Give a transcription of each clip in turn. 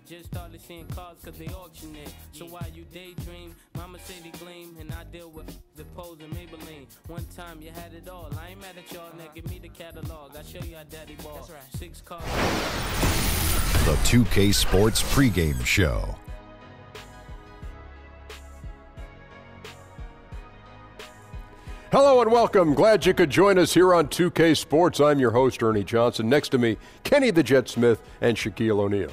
Just started seeing cars cause they auction it. So while you daydream, mama say they gleam, and I deal with the pose and Maybelline. One time you had it all. I ain't mad at y'all, now give me the catalog. I show you how daddy ball. That's right. 6 cars. The 2K Sports pregame show. Hello and welcome. Glad you could join us here on 2K Sports. I'm your host, Ernie Johnson. Next to me, Kenny the Jet Smith and Shaquille O'Neal.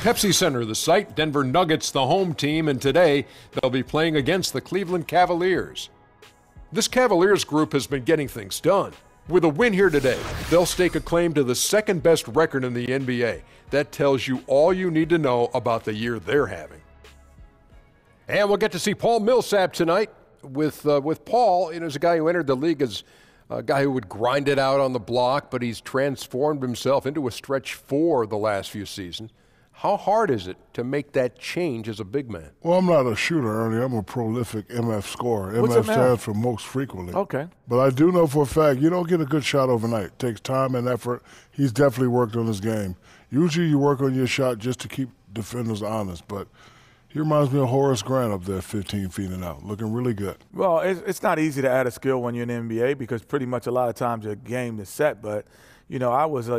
Pepsi Center, the site, Denver Nuggets, the home team, and today they'll be playing against the Cleveland Cavaliers. This Cavaliers group has been getting things done. With a win here today, they'll stake a claim to the second best record in the NBA. That tells you all you need to know about the year they're having. And we'll get to see Paul Millsap tonight. With Paul, as a guy who entered the league as a guy who would grind it out on the block, but he's transformed himself into a stretch 4 the last few seasons. How hard is it to make that change as a big man? Well, I'm not a shooter, Ernie. I'm a prolific MF scorer. MF stands for most frequently. Okay. But I do know for a fact you don't get a good shot overnight. It takes time and effort. He's definitely worked on his game. Usually you work on your shot just to keep defenders honest, but he reminds me of Horace Grant up there 15 feet and out, looking really good. Well, it's not easy to add a skill when you're in the NBA because pretty much a lot of times your game is set. But, I was,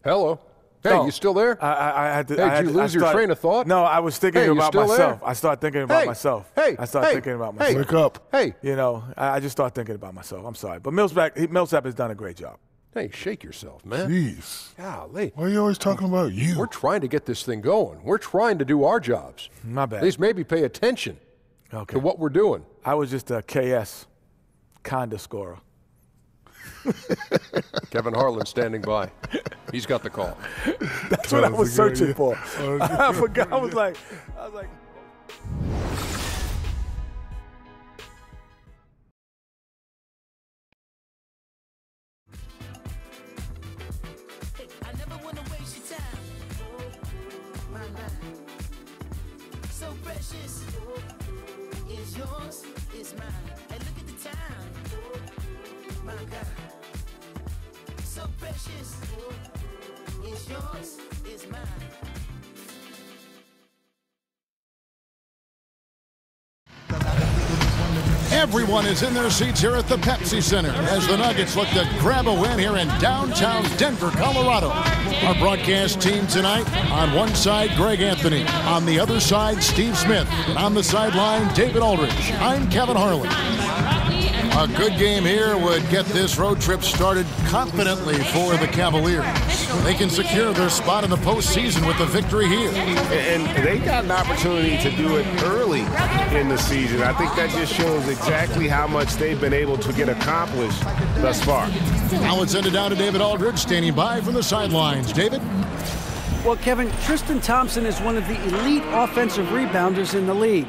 Hello. Hey, No. you still there? I had to. Hey, did you lose your train of thought? No, I was thinking you about still myself. there? I started thinking about myself. I started thinking about myself. Wake up. Hey. I just started thinking about myself. I'm sorry. But Millsap has done a great job. Hey, shake yourself, man. Jeez. Golly. Why are you always talking about you? We're trying to get this thing going. We're trying to do our jobs. My bad. At least maybe pay attention to what we're doing. I was just a KS kind of scorer. Kevin Harlan standing by. He's got the call. That's what I was searching for. I forgot. I was like. I never want to waste your time. My mind. So precious. It's yours, it's mine. And look at the time. My God. So precious. It's yours, it's mine. Everyone is in their seats here at the Pepsi Center as the Nuggets look to grab a win here in downtown Denver, Colorado. Our broadcast team tonight, on one side, Greg Anthony. On the other side, Steve Smith. And on the sideline, David Aldridge. I'm Kevin Harlan. A good game here would get this road trip started confidently for the Cavaliers. They can secure their spot in the postseason with the victory here. And they got an opportunity to do it early in the season. I think that just shows exactly how much they've been able to get accomplished thus far. Now let's send it down to David Aldridge, standing by from the sidelines. David? Well, Kevin, Tristan Thompson is one of the elite offensive rebounders in the league.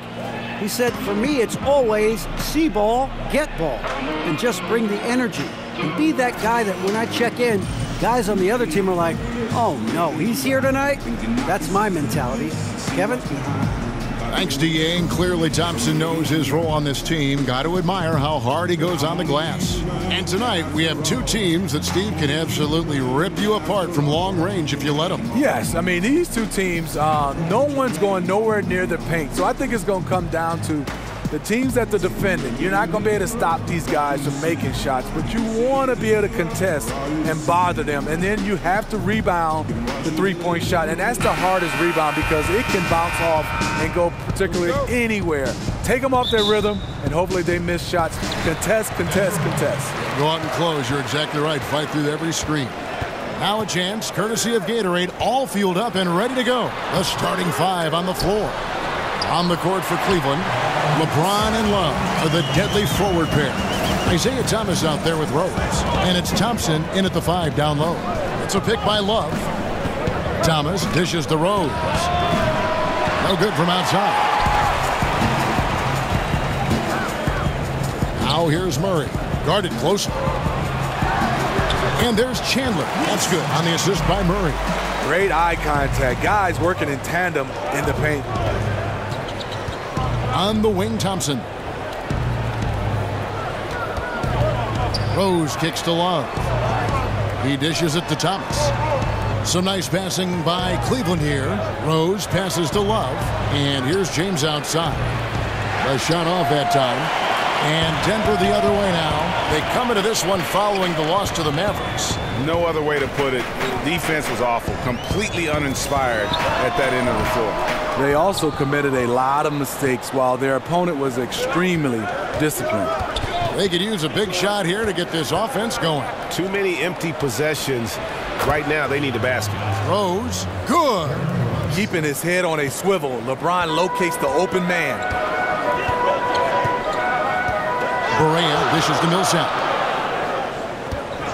He said, for me, it's always see ball, get ball, and just bring the energy. And be that guy that when I check in, guys on the other team are like, oh, no, he's here tonight? That's my mentality. Kevin? Thanks to Yang. Clearly Thompson knows his role on this team. Got to admire how hard he goes on the glass. And tonight we have two teams that Steve can absolutely rip you apart from long range if you let him. Yes, I mean, these two teams, no one's going nowhere near the paint. So I think it's going to come down to the teams that they're defending. You're not going to be able to stop these guys from making shots, but you want to be able to contest and bother them. And then you have to rebound the three-point shot. And that's the hardest rebound because it can bounce off and go particularly anywhere. Take them off their rhythm, and hopefully they miss shots. Contest, contest, contest. Go out and close. You're exactly right. Fight through every screen. Now a chance, courtesy of Gatorade, all fueled up and ready to go. The starting 5 on the floor. On the court for Cleveland, LeBron and Love are the deadly forward pair. Isaiah Thomas out there with Rose. And it's Thompson in at the 5 down low. It's a pick by Love. Thomas dishes to Rose. No good from outside. Now here's Murray. Guarded closely. And there's Chandler. That's good on the assist by Murray. Great eye contact. Guys working in tandem in the paint. On the wing, Thompson. Rose kicks to Love. He dishes it to Thomas. Some nice passing by Cleveland here. Rose passes to Love. And here's James outside. A shot off that time. And Denver the other way now. They come into this one following the loss to the Mavericks. No other way to put it. The defense was awful. Completely uninspired at that end of the floor. They also committed a lot of mistakes while their opponent was extremely disciplined. They could use a big shot here to get this offense going. Too many empty possessions. Right now, they need a basket. Rose, good. Keeping his head on a swivel, LeBron locates the open man. Barea dishes to Millsap.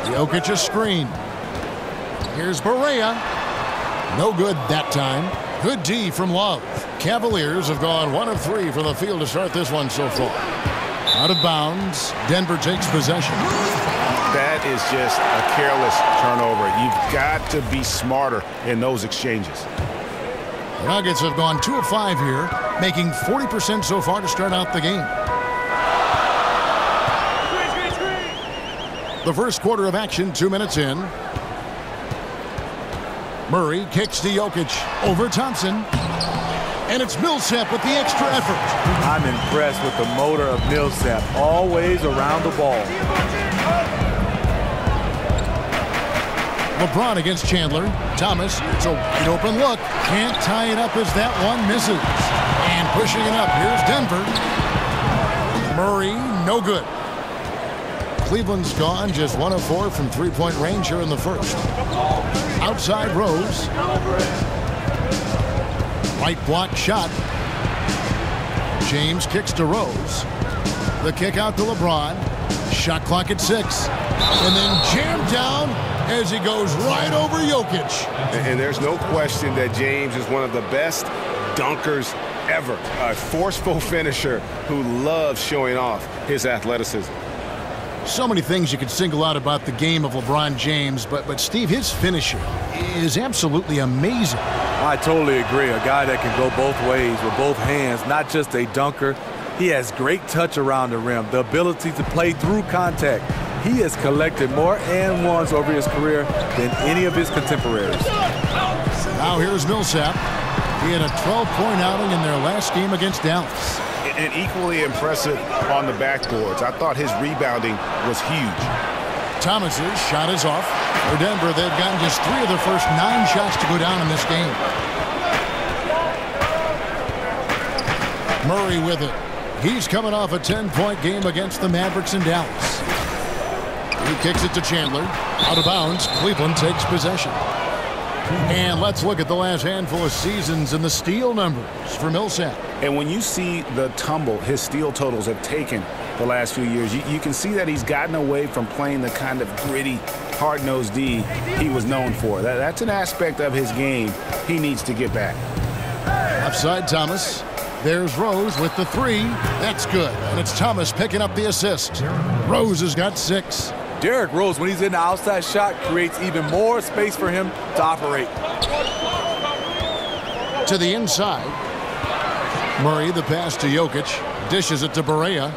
Jokic a screen. Here's Barea. No good that time. Good D from Love. Cavaliers have gone 1 of 3 from the field to start this one so far. Out of bounds. Denver takes possession. That is just a careless turnover. You've got to be smarter in those exchanges. The Nuggets have gone 2 of 5 here, making 40% so far to start out the game. The first quarter of action, 2 minutes in. Murray kicks to Jokic over Thompson. And it's Millsap with the extra effort. I'm impressed with the motor of Millsap, always around the ball. LeBron against Chandler. Thomas, it's a wide open look. Can't tie it up as that one misses. And pushing it up, here's Denver. Murray, no good. Cleveland's gone just 1 of 4 from three-point range here in the first. Outside Rose. Right block shot. James kicks to Rose. The kick out to LeBron. Shot clock at 6. And then jammed down as he goes right over Jokic. And there's no question that James is one of the best dunkers ever. A forceful finisher who loves showing off his athleticism. So many things you could single out about the game of LeBron James, but Steve, his finisher is absolutely amazing. I totally agree. A guy that can go both ways with both hands, not just a dunker. He has great touch around the rim, the ability to play through contact. He has collected more and ones over his career than any of his contemporaries. Now here's Millsap. He had a 12-point outing in their last game against Dallas. And equally impressive on the backboards. I thought his rebounding was huge. Thomas's shot is off. For Denver, they've gotten just 3 of their first 9 shots to go down in this game. Murray with it. He's coming off a 10-point game against the Mavericks in Dallas. He kicks it to Chandler. Out of bounds. Cleveland takes possession. And let's look at the last handful of seasons and the steal numbers for Millsap. And when you see the tumble his steal totals have taken the last few years, you can see that he's gotten away from playing the kind of gritty, hard-nosed D he was known for. That's an aspect of his game he needs to get back. Offside Thomas. There's Rose with the 3. That's good. And it's Thomas picking up the assist. Rose has got 6. Derrick Rose, when he's in the outside shot, creates even more space for him to operate. To the inside. Murray, the pass to Jokic. Dishes it to Barea.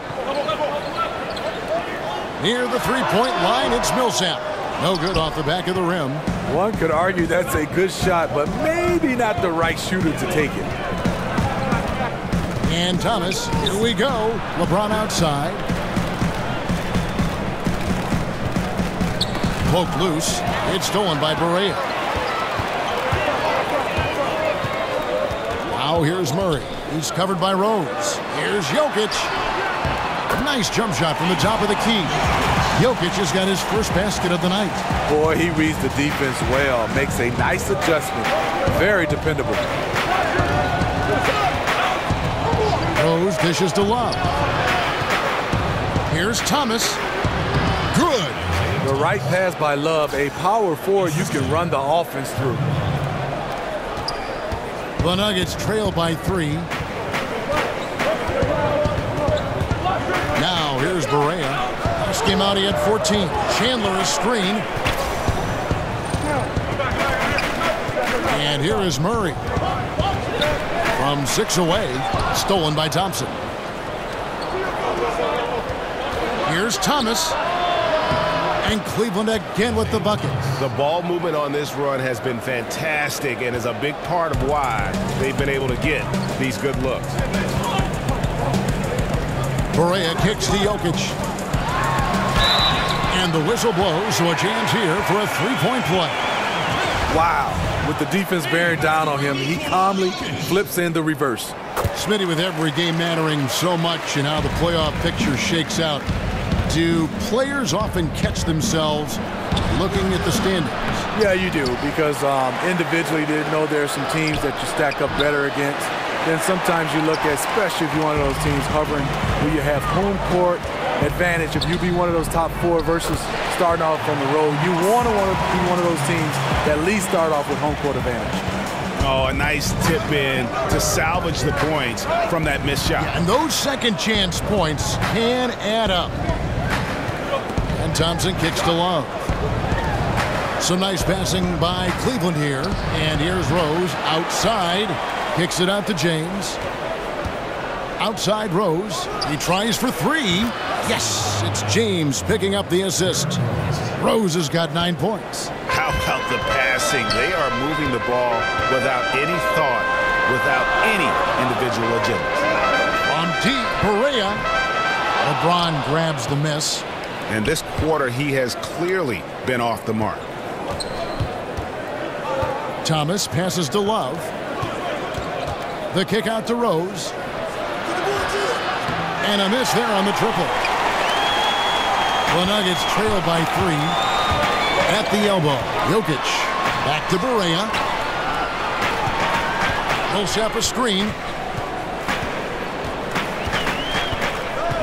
Near the three-point line, it's Millsap. No good off the back of the rim. One could argue that's a good shot, but maybe not the right shooter to take it. And Thomas, here we go. LeBron outside. Poke loose. It's stolen by Barea. Now here's Murray. He's covered by Rose. Here's Jokic. Nice jump shot from the top of the key. Jokic has got his first basket of the night. Boy, he reads the defense well. Makes a nice adjustment. Very dependable. Rose dishes to Love. Here's Thomas. Good. The right pass by Love, a power forward you can run the offense through. The Nuggets trail by 3. Now here's Barea. Last game out he had 14. Chandler a screen. And here is Murray. From 6 away, stolen by Thompson. Here's Thomas. And Cleveland again with the bucket. The ball movement on this run has been fantastic and is a big part of why they've been able to get these good looks. Barea kicks to Jokic. And the whistle blows, so a chance here for a three-point play. Wow. With the defense bearing down on him, he calmly flips in the reverse. Smitty, with every game mattering so much and how the playoff picture shakes out, do players often catch themselves looking at the standings? Yeah, you do, because individually they know there are some teams that you stack up better against. Then sometimes you look at, especially if you're one of those teams hovering where you have home court advantage, if you be one of those top four versus starting off on the road, you want to be one of those teams that at least start off with home court advantage. Oh, a nice tip in to salvage the points from that missed shot. And those second chance points can add up. And Thompson kicks to Love. Some nice passing by Cleveland here. And here's Rose outside. Kicks it out to James. Outside Rose. He tries for three. Yes, it's James picking up the assist. Rose has got 9 points. How about the passing? They are moving the ball without any thought, without any individual agenda. On deep, Barea. LeBron grabs the miss. And this quarter, he has clearly been off the mark. Thomas passes to Love. The kick out to Rose. And a miss there on the triple. The Nuggets trail by 3 at the elbow. Jokic back to Barea. Millsap a screen.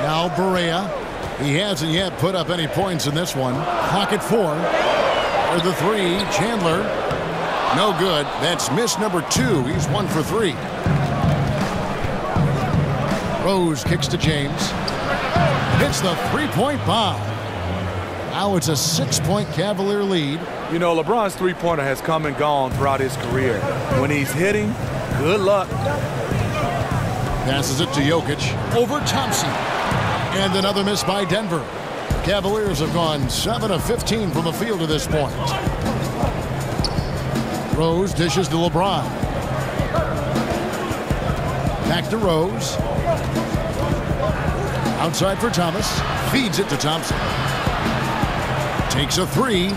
Now Barea. He hasn't yet put up any points in this one. Pocket 4. Or the 3. Chandler. No good. That's miss number 2. He's 1 for 3. Rose kicks to James. Hits the three-point bomb. Now it's a 6-point Cavalier lead. You know, LeBron's three-pointer has come and gone throughout his career. When he's hitting, good luck. Passes it to Jokic. Over Thompson. And another miss by Denver. Cavaliers have gone 7 of 15 from the field to this point. Rose dishes to LeBron. Back to Rose. Outside for Thomas. Feeds it to Thompson. Takes a 3.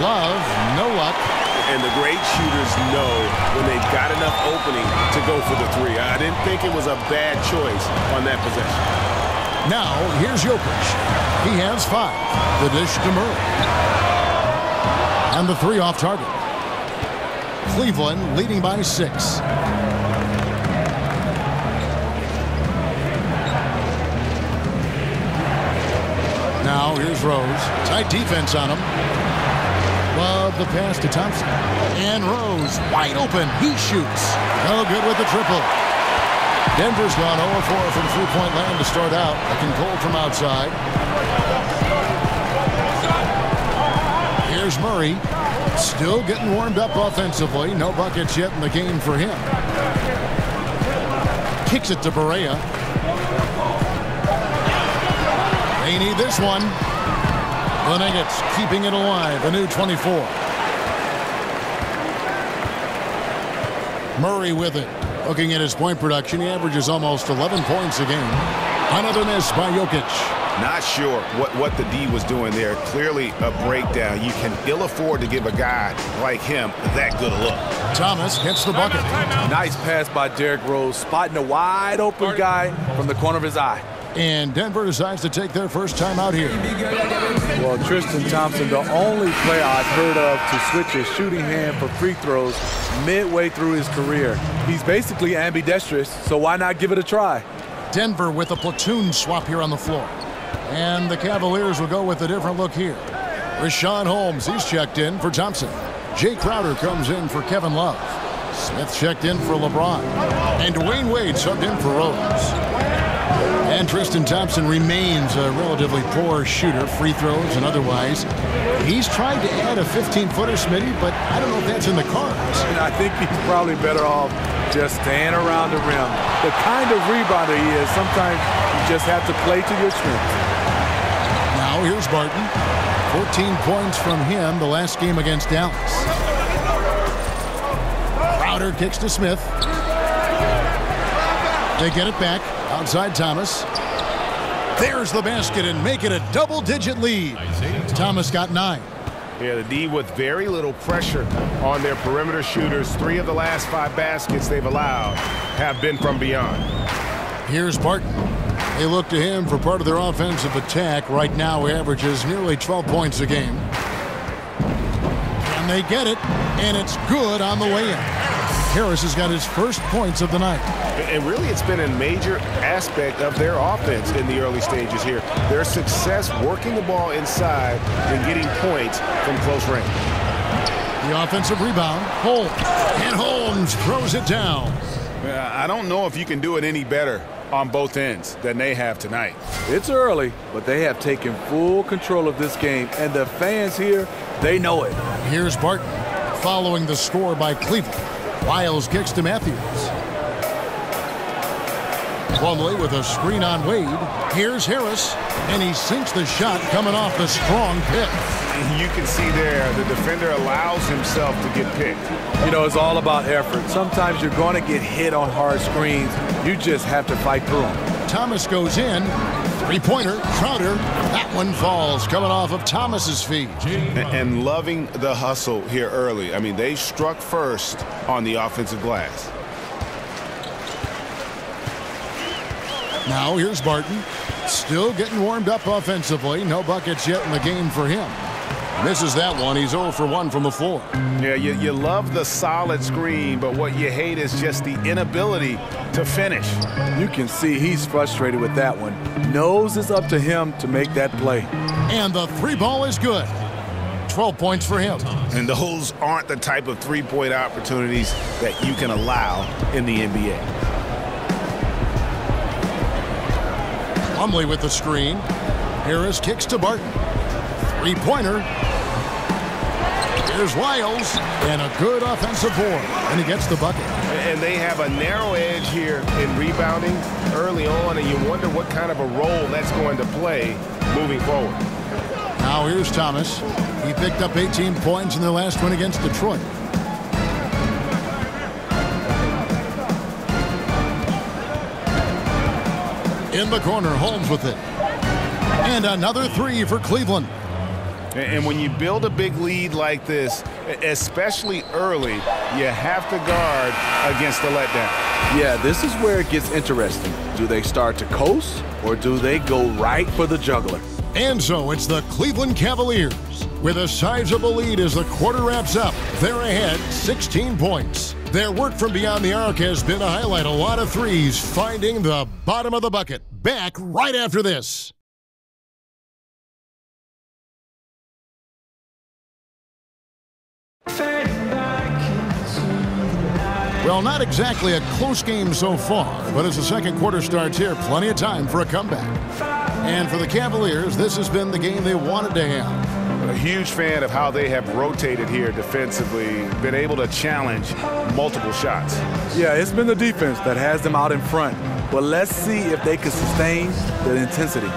Love, no luck. And the great shooters know when they've got enough opening to go for the 3. I didn't think it was a bad choice on that possession. Now, here's Jokic. He has 5. The dish to Murray. And the 3 off target. Cleveland leading by 6. Now, here's Rose. Tight defense on him. Love the pass to Thompson. And Rose, wide open. He shoots. No good with the triple. Denver's gone 0-4 from three-point land to start out. Looking cold from outside. Here's Murray. Still getting warmed up offensively. No buckets yet in the game for him. Kicks it to Barea. They need this one. The Nuggets keeping it alive. A new 24. Murray with it. Looking at his point production, he averages almost 11 points a game. Another miss by Jokic. Not sure what the D was doing there. Clearly a breakdown. You can ill afford to give a guy like him that good a look. Thomas gets the bucket. Nice pass by Derrick Rose, spotting a wide open guy from the corner of his eye. And Denver decides to take their first time out here. Well, Tristan Thompson, the only player I've heard of to switch his shooting hand for free throws midway through his career. He's basically ambidextrous, so why not give it a try? Denver with a platoon swap here on the floor. And the Cavaliers will go with a different look here. Rashawn Holmes, he's checked in for Thompson. Jay Crowder comes in for Kevin Love. Smith checked in for LeBron. And Dwayne Wade subbed in for Rose. And Tristan Thompson remains a relatively poor shooter, free throws and otherwise. He's tried to add a 15-footer, Smitty, but I don't know if that's in the cards. And I think he's probably better off just staying around the rim. The kind of rebounder he is, sometimes you just have to play to your strengths. Now here's Barton. 14 points from him the last game against Dallas. Crowder kicks to Smith. They get it back. Outside Thomas. There's the basket and make it a double-digit lead. Thomas got 9. Yeah, the D with very little pressure on their perimeter shooters. 3 of the last 5 baskets they've allowed have been from beyond. Here's Barton. They look to him for part of their offensive attack. Right now, he averages nearly 12 points a game. And they get it, and it's good on the way in. Harris has got his first points of the night. And really, it's been a major aspect of their offense in the early stages here. Their success working the ball inside and getting points from close range. The offensive rebound, Holmes. And Holmes throws it down. I don't know if you can do it any better on both ends than they have tonight. It's early, but they have taken full control of this game, and the fans here, they know it. Here's Barton following the score by Cleveland. Wiles kicks to Matthews. Plumlee with a screen on Wade. Here's Harris, and he sinks the shot coming off the strong pick. You can see there the defender allows himself to get picked. You know, it's all about effort. Sometimes you're going to get hit on hard screens. You just have to fight through them. Thomas goes in. Three-pointer, Crowder. That one falls, coming off of Thomas's feet. And loving the hustle here early. I mean, they struck first on the offensive glass. Now here's Barton. Still getting warmed up offensively. No buckets yet in the game for him. Misses that one. He's 0 for 1 from the floor. Yeah, you love the solid screen, but what you hate is just the inability to finish. You can see he's frustrated with that one. Knows it's up to him to make that play. And the 3-ball is good. 12 points for him. And those aren't the type of three-point opportunities that you can allow in the NBA. Plumlee with the screen. Harris kicks to Barton. Three-pointer. Here's Wiles, and a good offensive board, and he gets the bucket. And they have a narrow edge here in rebounding early on, and you wonder what kind of a role that's going to play moving forward. Now here's Thomas. He picked up 18 points in their last win against Detroit. In the corner, Holmes with it. And another 3 for Cleveland. And when you build a big lead like this, especially early, you have to guard against the letdown. Yeah, this is where it gets interesting. Do they start to coast, or do they go right for the juggler? And so it's the Cleveland Cavaliers with a sizable lead as the quarter wraps up. They're ahead 16 points. Their work from beyond the arc has been to highlight a lot of threes, finding the bottom of the bucket. Back right after this. Well, not exactly a close game so far, but as the second quarter starts here, plenty of time for a comeback. And for the Cavaliers, this has been the game they wanted to have. A huge fan of how they have rotated here defensively, been able to challenge multiple shots. Yeah, it's been the defense that has them out in front. But let's see if they can sustain the intensity.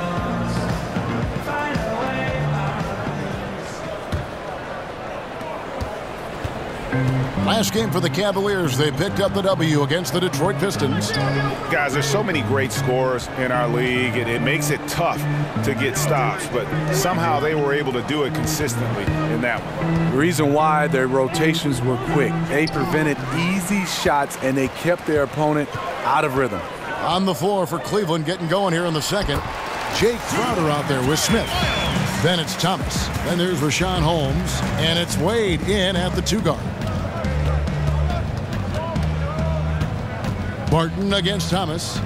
Last game for the Cavaliers, they picked up the W against the Detroit Pistons. Guys, there's so many great scorers in our league, and it makes it tough to get stops, but somehow they were able to do it consistently in that one. The reason why their rotations were quick, they prevented easy shots, and they kept their opponent out of rhythm. On the floor for Cleveland, getting going here in the second. Jake Crowder out there with Smith. Then it's Thomas. Then there's Rashawn Holmes, and it's Wade in at the 2-guard. Barton against Thomas.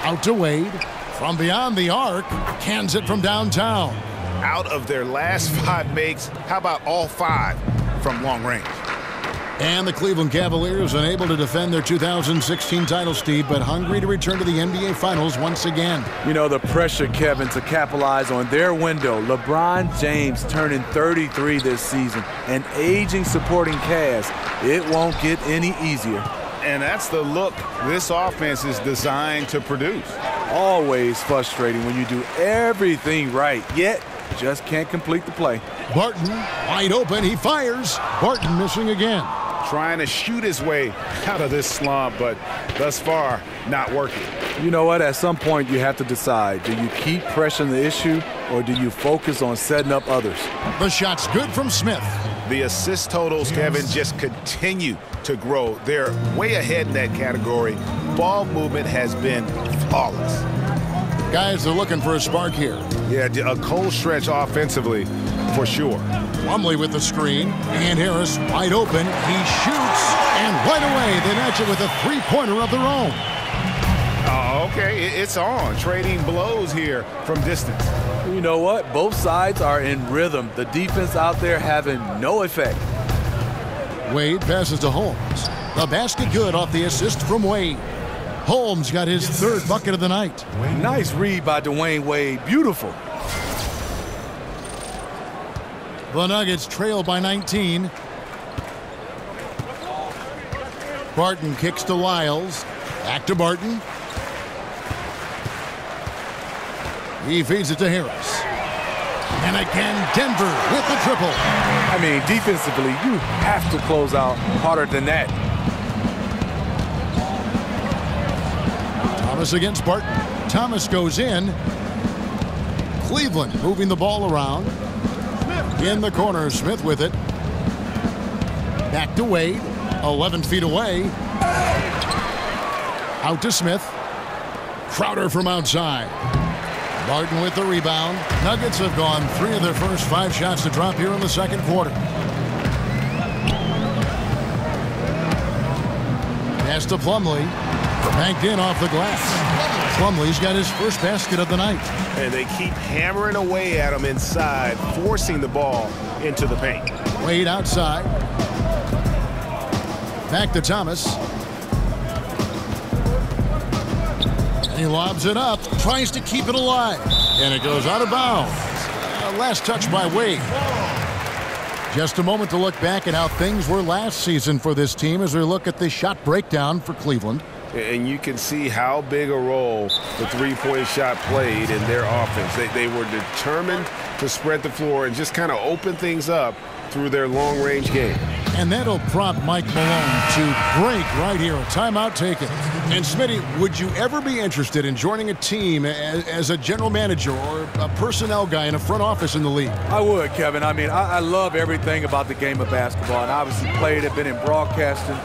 Out to Wade. From beyond the arc. Cans it from downtown. Out of their last 5 makes, how about all 5 from long range? And the Cleveland Cavaliers unable to defend their 2016 title, Steve, but hungry to return to the NBA Finals once again. You know, the pressure, Kevin, to capitalize on their window. LeBron James turning 33 this season. An aging supporting cast. It won't get any easier. And that's the look this offense is designed to produce. Always frustrating when you do everything right, yet just can't complete the play. Barton wide open. He fires. Barton missing again. Trying to shoot his way out of this slump, but thus far, not working. You know what? At some point, you have to decide. Do you keep pressing the issue, or do you focus on setting up others? The shot's good from Smith. The assist totals, Kevin, just continue to grow. They're way ahead in that category. Ball movement has been flawless. Guys are looking for a spark here. Yeah, a cold stretch offensively, for sure. Plumlee with the screen, and Harris wide open. He shoots, and right away they match it with a three-pointer of their own. Okay, it's on. Trading blows here from distance. You know what? Both sides are in rhythm. The defense out there having no effect. Wade passes to Holmes. The basket good off the assist from Wade. Holmes got his third bucket of the night. Nice read by Dwayne Wade. Beautiful. The Nuggets trail by 19. Barton kicks to Lyles. Back to Barton. He feeds it to Harris. And again, Denver with the triple. I mean, defensively, you have to close out harder than that. Thomas against Barton. Thomas goes in. Cleveland moving the ball around. In the corner, Smith with it. Back to Wade. 11 feet away. Out to Smith. Crowder from outside. Barton with the rebound. Nuggets have gone 3 of their first 5 shots to drop here in the second quarter. Pass to Plumlee. Banked in off the glass. Plumlee's got his first basket of the night. And they keep hammering away at him inside, forcing the ball into the paint. Wade outside. Back to Thomas. He lobs it up, tries to keep it alive, and it goes out of bounds. Last touch by Wade. Just a moment to look back at how things were last season for this team as we look at the shot breakdown for Cleveland. And you can see how big a role the three-point shot played in their offense. They were determined to spread the floor and just kind of open things up through their long-range game. And that'll prompt Mike Malone to break right here. A timeout taken. And Smitty, would you ever be interested in joining a team as a general manager or a personnel guy in a front office in the league? I would, Kevin. I mean, I love everything about the game of basketball, and obviously played it, been in broadcasting.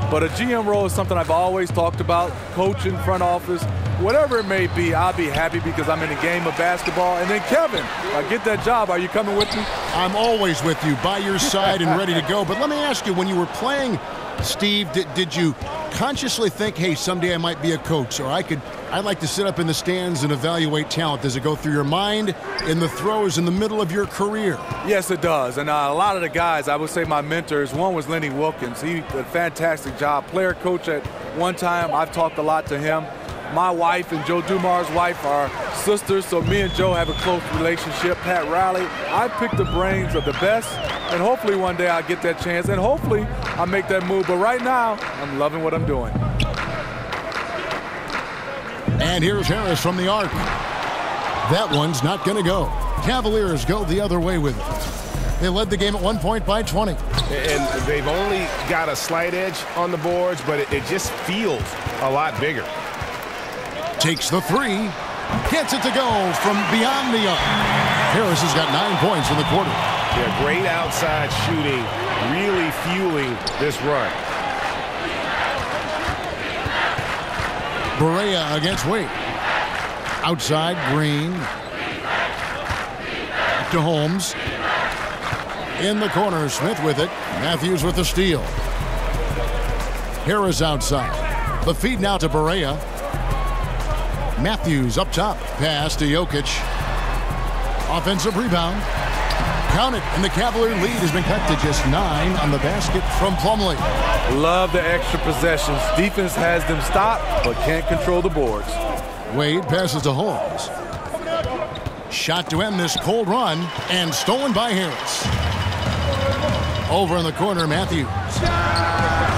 But a GM role is something I've always talked about, coaching, front office, whatever it may be. I'll be happy because I'm in the game of basketball. And then, Kevin, I get that job. Are you coming with me? I'm always with you, by your side and ready to go. But let me ask you, when you were playing, Steve, did you consciously think, hey, someday I might be a coach, or I'd like to sit up in the stands and evaluate talent? Does it go through your mind in the throes in the middle of your career? Yes, it does. And a lot of the guys, I would say my mentors, one was Lenny Wilkins. He did a fantastic job. Player coach at one time. I've talked a lot to him. My wife and Joe Dumar's wife are sisters, so me and Joe have a close relationship. Pat Riley, I picked the brains of the best, and hopefully one day I'll get that chance, and hopefully I'll make that move. But right now, I'm loving what I'm doing. And here's Harris from the arc. That one's not going to go. Cavaliers go the other way with it. They led the game at 1 point by 20. And they've only got a slight edge on the boards, but it just feels a lot bigger. Takes the three. Gets it to go from beyond the arc. Harris has got 9 points in the quarter. Yeah, great outside shooting, really fueling this run. Barea against Wade. Outside, Green. Back to Holmes. In the corner, Smith with it. Matthews with the steal. Harris outside. The feed now to Barea. Matthews up top. Pass to Jokic. Offensive rebound. Count it, and the Cavalier lead has been cut to just 9 on the basket from Plumlee. Love the extra possessions. Defense has them stopped, but can't control the boards. Wade passes to Holmes. Shot to end this cold run, and stolen by Harris. Over in the corner, Matthews.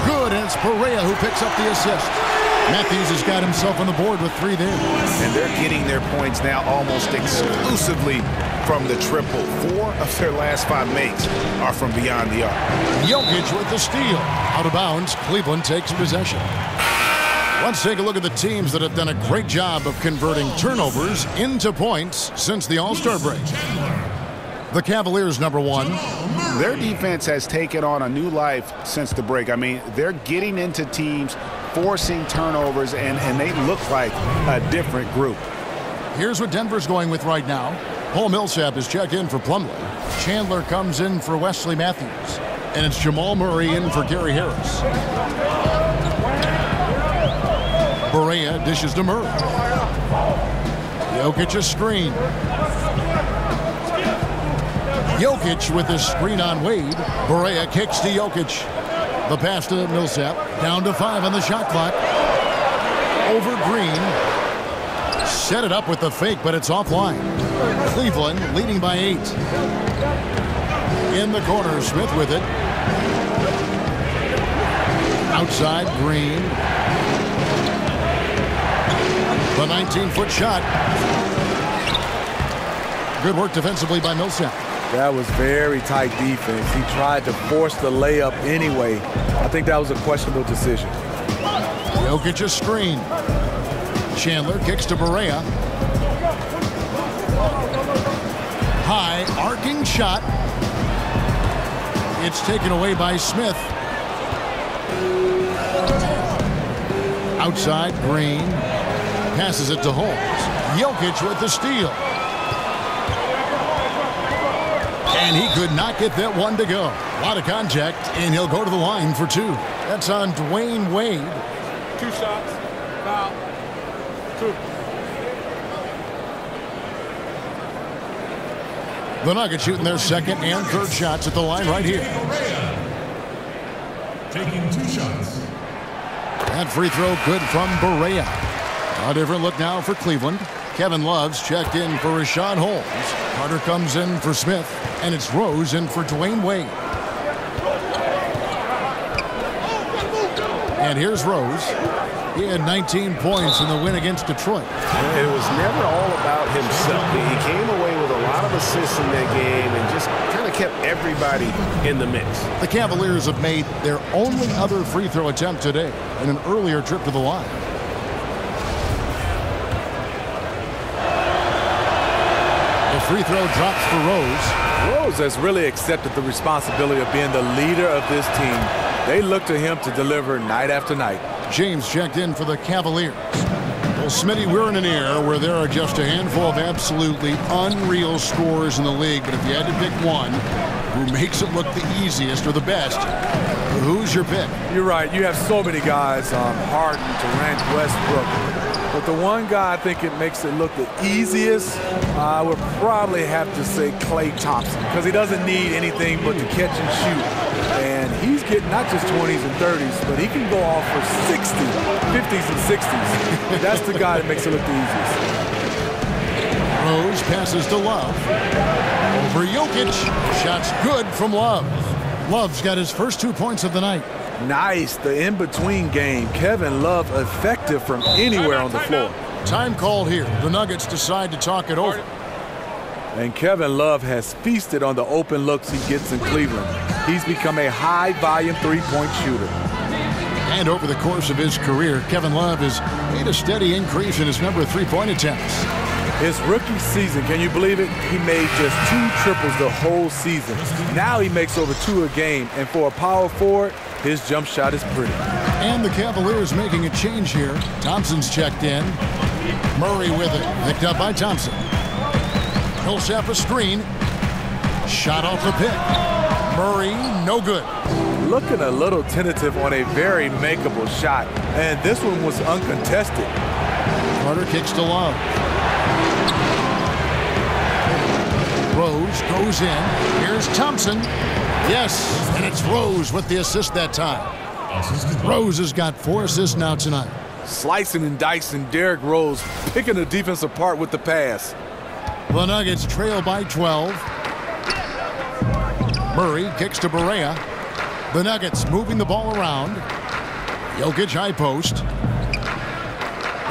Good, and it's Barea who picks up the assist. Matthews has got himself on the board with 3 there. And they're getting their points now almost exclusively from the triple. 4 of their last 5 makes are from beyond the arc. Jokic with the steal. Out of bounds, Cleveland takes possession. Let's take a look at the teams that have done a great job of converting turnovers into points since the All-Star break. The Cavaliers, number 1. Their defense has taken on a new life since the break. I mean, they're getting into teams, forcing turnovers, and they look like a different group. Here's what Denver's going with right now. Paul Millsap is checked in for Plumlee. Chandler comes in for Wesley Matthews. And it's Jamal Murray in for Gary Harris. Barea dishes to Murray. Jokic a screen. Jokic with the screen on Wade. Barea kicks to Jokic. The pass to Millsap. Down to 5 on the shot clock. Over Green. Set it up with the fake, but it's offline. Cleveland leading by 8. In the corner, Smith with it. Outside, Green. The 19-foot shot. Good work defensively by Millsap. That was very tight defense. He tried to force the layup anyway. I think that was a questionable decision. Jokic a screen. Chandler kicks to Barea. High, arcing shot. It's taken away by Smith. Outside, Green. Passes it to Holmes. Jokic with the steal. And he could not get that one to go. A lot of contact, and he'll go to the line for 2. That's on Dwayne Wade. 2 shots. Foul. 2. The Nuggets shooting their second and third shots at the line right here. Taking 2 shots. That free throw good from Barea. A different look now for Cleveland. Kevin Love's checked in for Rashawn Holmes. Carter comes in for Smith, and it's Rose in for Dwayne Wade. And here's Rose. He had 19 points in the win against Detroit. It was never all about himself. He came away with a lot of assists in that game and just kind of kept everybody in the mix. The Cavaliers have made their only other free throw attempt today in an earlier trip to the line. The free throw drops for Rose. Rose has really accepted the responsibility of being the leader of this team. They look to him to deliver night after night. James checked in for the Cavaliers. Well, Smitty, we're in an era where there are just a handful of absolutely unreal scorers in the league, but if you had to pick one who makes it look the easiest or the best, who's your pick? You're right. You have so many guys, Harden, Durant, Westbrook. But the one guy I think it makes it look the easiest, I would probably have to say Klay Thompson, because he doesn't need anything but to catch and shoot. And he's getting not just 20s and 30s, but he can go off for 60, 50s and 60s. That's the guy that makes it look the easiest. Rose passes to Love. Over Jokic. Shots good from Love. Love's got his first 2 points of the night. Nice, the in-between game. Kevin Love effective from anywhere on the floor. Time called here. The Nuggets decide to talk it over. And Kevin Love has feasted on the open looks he gets in Cleveland. He's become a high-volume three-point shooter. And over the course of his career, Kevin Love has made a steady increase in his number of three-point attempts. His rookie season, can you believe it? He made just 2 triples the whole season. Now he makes over 2 a game, and for a power forward, his jump shot is pretty. And the Cavaliers making a change here. Thompson's checked in. Murray with it. Picked up by Thompson. Millsap a screen. Shot off the pick. Murray, no good. Looking a little tentative on a very makeable shot. And this one was uncontested. Carter kicks to Love. Rose goes in. Here's Thompson. Yes, and it's Rose with the assist that time. Rose has got 4 assists now tonight. Slicing and dicing Derrick Rose, picking the defense apart with the pass. The Nuggets trail by 12. Murray kicks to Barea. The Nuggets moving the ball around. Jokic high post.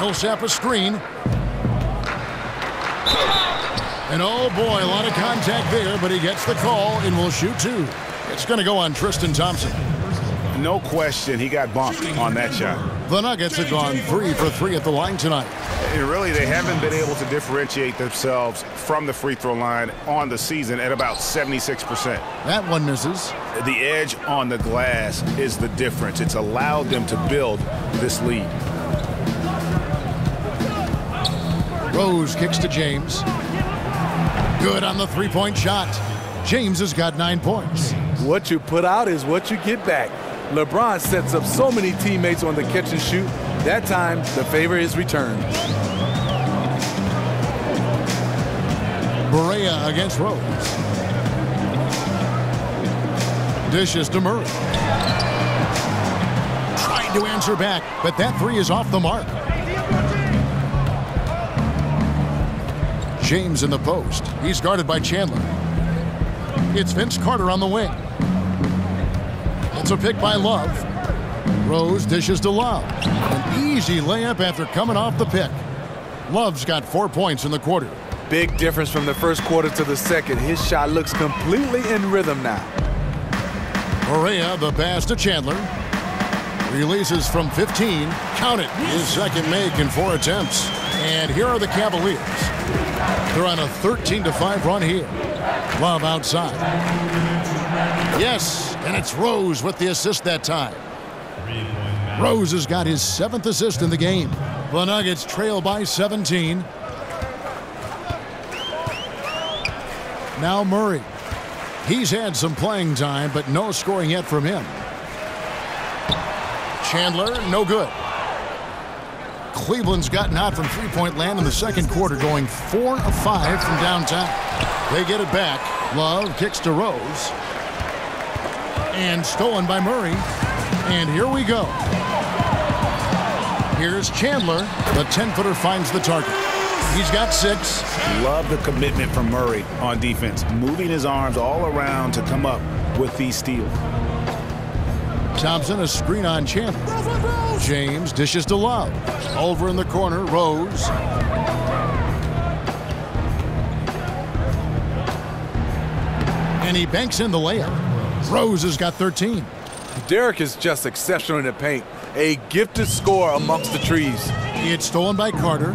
Millsap a screen. And oh boy, a lot of contact there, but he gets the call and will shoot two. It's going to go on Tristan Thompson. No question, he got bumped on that shot. The Nuggets have gone 3 for 3 at the line tonight. And really, they haven't been able to differentiate themselves from the free throw line on the season at about 76%. That one misses. The edge on the glass is the difference. It's allowed them to build this lead. Rose kicks to James. Good on the three-point shot. James has got 9 points. What you put out is what you get back. LeBron sets up so many teammates on the catch and shoot. That time, the favor is returned. Barea against Rose. Dishes to Murray. Trying to answer back, but that three is off the mark. James in the post. He's guarded by Chandler. It's Vince Carter on the wing. It's a pick by Love. Rose dishes to Love. An easy layup after coming off the pick. Love's got 4 points in the quarter. Big difference from the first quarter to the second. His shot looks completely in rhythm now. Barea, the pass to Chandler. Releases from 15. Count it. His second make in 4 attempts. And here are the Cavaliers. They're on a 13-5 run here. Love outside. Yes, and it's Rose with the assist that time. Rose has got his 7th assist in the game. The Nuggets trail by 17. Now Murray. He's had some playing time, but no scoring yet from him. Chandler, no good. Cleveland's gotten hot from three-point land in the second quarter, going 4 of 5 from downtown. They get it back. Love kicks to Rose. And stolen by Murray. And here we go. Here's Chandler. The 10-footer finds the target. He's got 6. Love the commitment from Murray on defense, moving his arms all around to come up with these steals. Thompson, a screen on Chandler. James dishes to Love. Over in the corner, Rose. And he banks in the layup. Rose has got 13. Derek is just exceptional in the paint. A gifted scorer amongst the trees. It's stolen by Carter.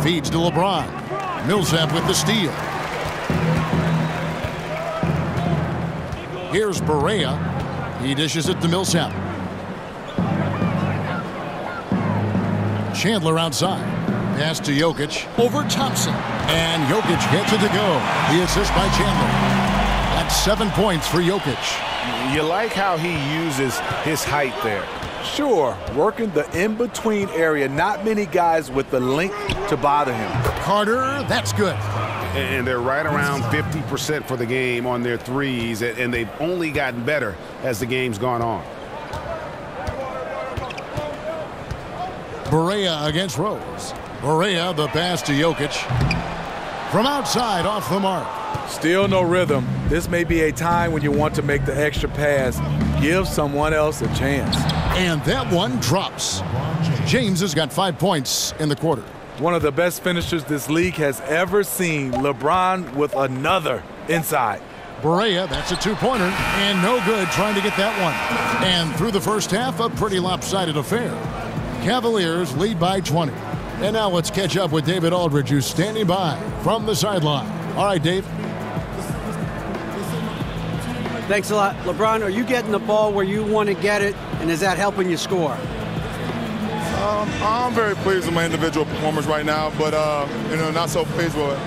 Feeds to LeBron. Millsap with the steal. Here's Barea. He dishes it to Millsap. Chandler outside. Pass to Jokic. Over Thompson. And Jokic gets it to go. The assist by Chandler. That's 7 points for Jokic. You like how he uses his height there. Sure, working the in-between area. Not many guys with the length to bother him. Carter, that's good. And they're right around 50% for the game on their threes, and they've only gotten better as the game's gone on. Barea against Rose. Barea, the pass to Jokic. From outside, off the mark. Still no rhythm. This may be a time when you want to make the extra pass. Give someone else a chance. And that one drops. James has got 5 points in the quarter. One of the best finishers this league has ever seen. LeBron with another inside. Barea, that's a two-pointer, and no good trying to get that one. And through the first half, a pretty lopsided affair. Cavaliers lead by 20. And now let's catch up with David Aldridge, who's standing by from the sideline. All right, Dave. Thanks a lot. LeBron, are you getting the ball where you want to get it, and is that helping you score? I'm very pleased with my individual performance right now, but not so pleased with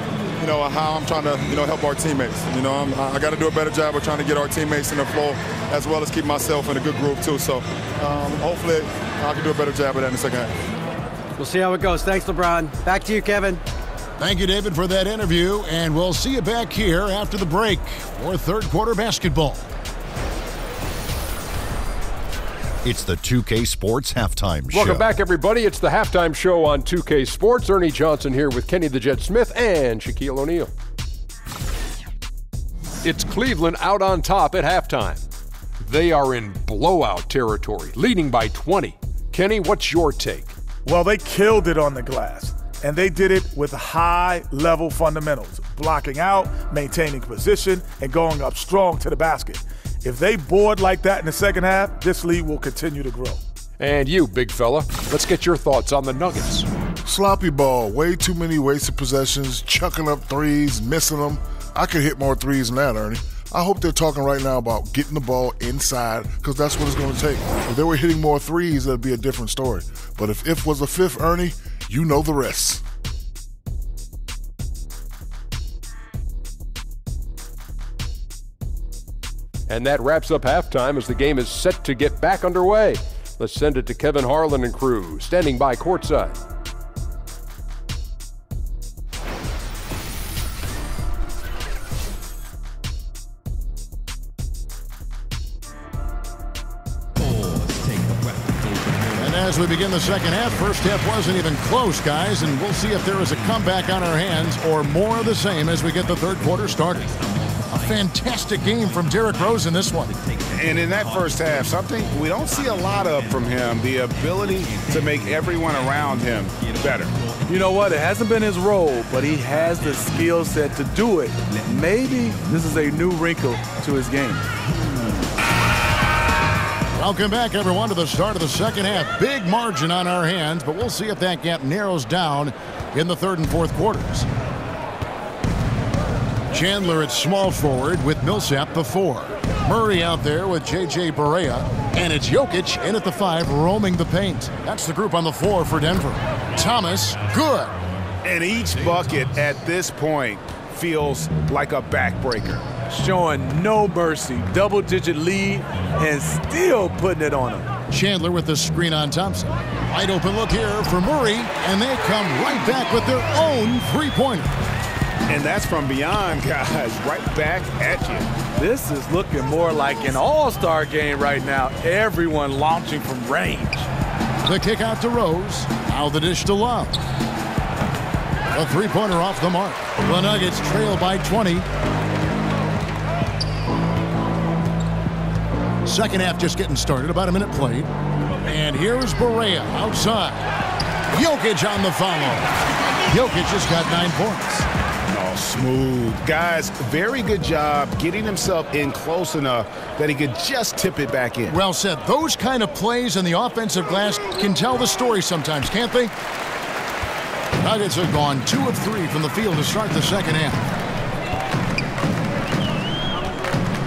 how I'm trying to help our teammates. I got to do a better job of trying to get our teammates in the flow, as well as keep myself in a good groove too. So hopefully I can do a better job of that in the second half. We'll see how it goes. Thanks, LeBron. Back to you, Kevin. Thank you, David, for that interview, and we'll see you back here after the break for third quarter basketball. It's the 2K Sports Halftime Show. Welcome back, everybody. It's the Halftime Show on 2K Sports. Ernie Johnson here with Kenny the Jet Smith and Shaquille O'Neal. It's Cleveland out on top at halftime. They are in blowout territory, leading by 20. Kenny, what's your take? Well, they killed it on the glass, and they did it with high-level fundamentals, blocking out, maintaining position, and going up strong to the basket. If they board like that in the second half, this lead will continue to grow. And you, big fella, let's get your thoughts on the Nuggets. Sloppy ball, way too many wasted possessions, chucking up threes, missing them. I could hit more threes than that, Ernie. I hope they're talking right now about getting the ball inside, because that's what it's going to take. If they were hitting more threes, that'd be a different story. But if was a fifth, Ernie, you know the rest. And that wraps up halftime as the game is set to get back underway. Let's send it to Kevin Harlan and crew, standing by courtside. And as we begin the second half, first half wasn't even close, guys, and we'll see if there is a comeback on our hands or more of the same as we get the third quarter started. A fantastic game from Derrick Rose in this one. And in that first half, something we don't see a lot of from him, the ability to make everyone around him better. You know what? It hasn't been his role, but he has the skill set to do it. Maybe this is a new wrinkle to his game. Welcome back, everyone, to the start of the second half. Big margin on our hands, but we'll see if that gap narrows down in the third and fourth quarters. Chandler at small forward with Millsap the 4. Murray out there with J.J. Barea. And it's Jokic in at the 5, roaming the paint. That's the group on the floor for Denver. Thomas, good. And each bucket at this point feels like a backbreaker. Showing no mercy, double-digit lead, and still putting it on him. Chandler with the screen on Thompson. Wide open look here for Murray, and they come right back with their own three-pointer. And that's from beyond, guys, right back at you. This is looking more like an all-star game right now. Everyone launching from range. The kick out to Rose. Now the dish to Love. A three-pointer off the mark. The Nuggets trail by 20. Second half just getting started. About a minute played. And here's Barea outside. Jokic on the follow. Jokic just got 9 points. Smooth. Guys, very good job getting himself in close enough that he could just tip it back in. Well said. Those kind of plays in the offensive glass can tell the story sometimes, can't they? Nuggets have gone 2 of 3 from the field to start the second half.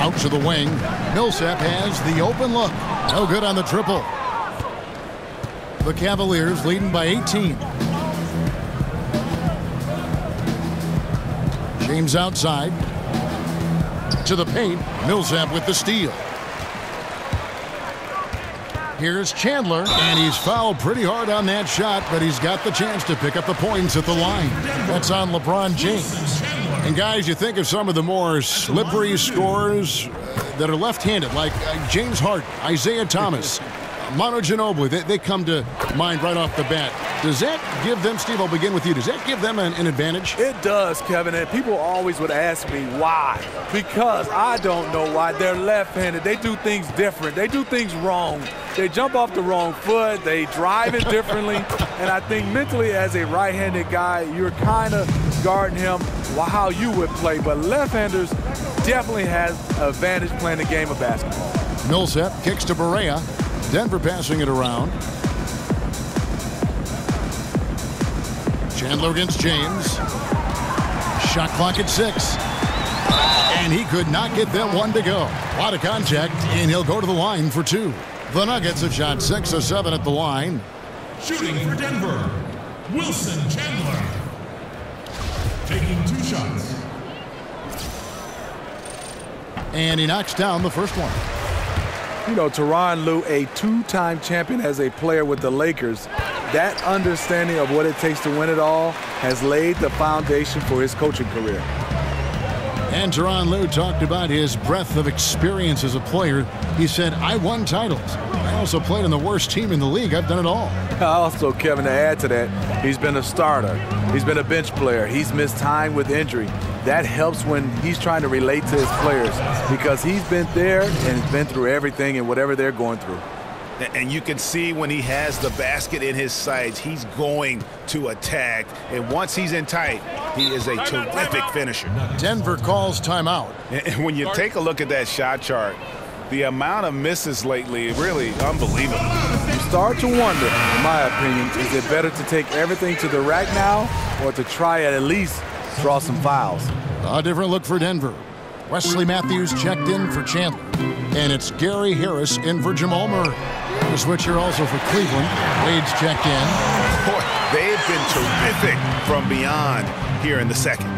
Out to the wing. Millsap has the open look. No good on the triple. The Cavaliers leading by 18. James outside. To the paint. Millsap with the steal. Here's Chandler, and he's fouled pretty hard on that shot, but he's got the chance to pick up the points at the line. That's on LeBron James. And guys, you think of some of the more slippery scorers that are left-handed, like James Harden, Isaiah Thomas, Manu Ginobili, they come to mind right off the bat. Does that give them, Steve, I'll begin with you, does that give them an advantage? It does, Kevin, and people always would ask me why. Because I don't know why. They're left-handed. They do things different. They do things wrong. They jump off the wrong foot. They drive it differently. And I think mentally as a right-handed guy, you're kind of guarding him how you would play. But left-handers definitely has an advantage playing the game of basketball. Millsap kicks to Barea. Denver passing it around. Chandler against James. Shot clock at 6. And he could not get them one to go. A lot of contact, and he'll go to the line for 2. The Nuggets have shot 6 of 7 at the line. Shooting for Denver, Wilson Chandler. Taking 2 shots. And he knocks down the first one. You know, Tyronn Lue, a 2-time champion as a player with the Lakers, that understanding of what it takes to win it all has laid the foundation for his coaching career. And Tyronn Lue talked about his breadth of experience as a player. He said, I won titles. I also played on the worst team in the league. I've done it all. Also, Kevin, to add to that, he's been a starter. He's been a bench player. He's missed time with injury. That helps when he's trying to relate to his players because he's been there and been through everything and whatever they're going through. And you can see when he has the basket in his sights, he's going to attack. And once he's in tight, he is a terrific finisher. Denver calls timeout. And when you take a look at that shot chart, the amount of misses lately, really unbelievable. You start to wonder, in my opinion, is it better to take everything to the rack now or to try at least draw some fouls? A different look for Denver. Wesley Matthews checked in for Chandler. And it's Gary Harris in for Jamal Murray. The switcher also for Cleveland. Wade's checked in. Boy, they've been terrific from beyond here in the second.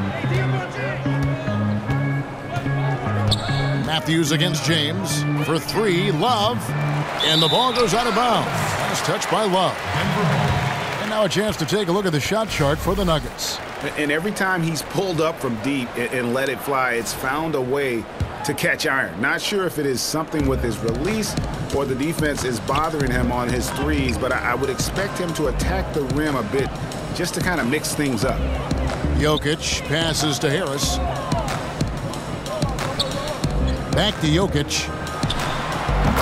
Matthews against James for 3. Love. And the ball goes out of bounds. Last touch by Love. And now a chance to take a look at the shot chart for the Nuggets. And every time he's pulled up from deep and let it fly, it's found a way to catch iron. Not sure if it is something with his release or the defense is bothering him on his threes, but I would expect him to attack the rim a bit just to kind of mix things up. Jokic passes to Harris. Back to Jokic.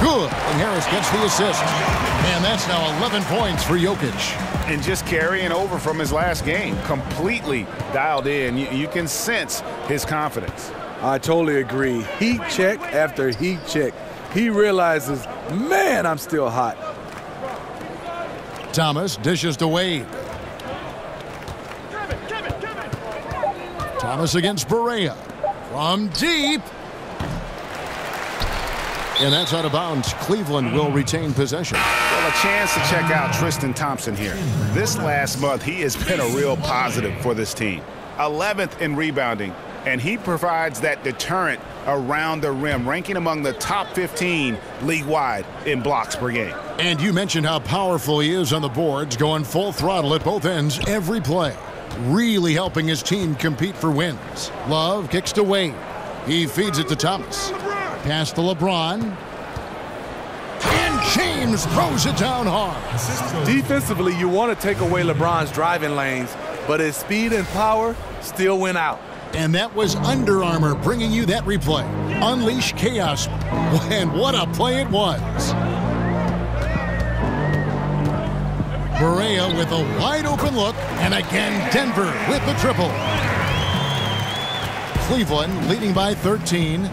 Good. And Harris gets the assist. And that's now 11 points for Jokic. And just carrying over from his last game. Completely dialed in. You can sense his confidence. I totally agree. Heat check after heat check. He realizes, man, I'm still hot. Thomas dishes to Wade. Thomas against Barea. From deep. And that's out of bounds. Cleveland will retain possession. Well, a chance to check out Tristan Thompson here. This last month, he has been a real positive for this team. 11th in rebounding, and he provides that deterrent around the rim, ranking among the top 15 league-wide in blocks per game. And you mentioned how powerful he is on the boards, going full throttle at both ends every play. Really helping his team compete for wins. Love kicks to Wade. He feeds it to Thomas. Pass to LeBron. And James throws it down hard. Defensively, you want to take away LeBron's driving lanes, but his speed and power still went out. And that was Under Armour bringing you that replay. Unleash chaos. And what a play it was. Barea with a wide open look. And again, Denver with the triple. Cleveland leading by 13.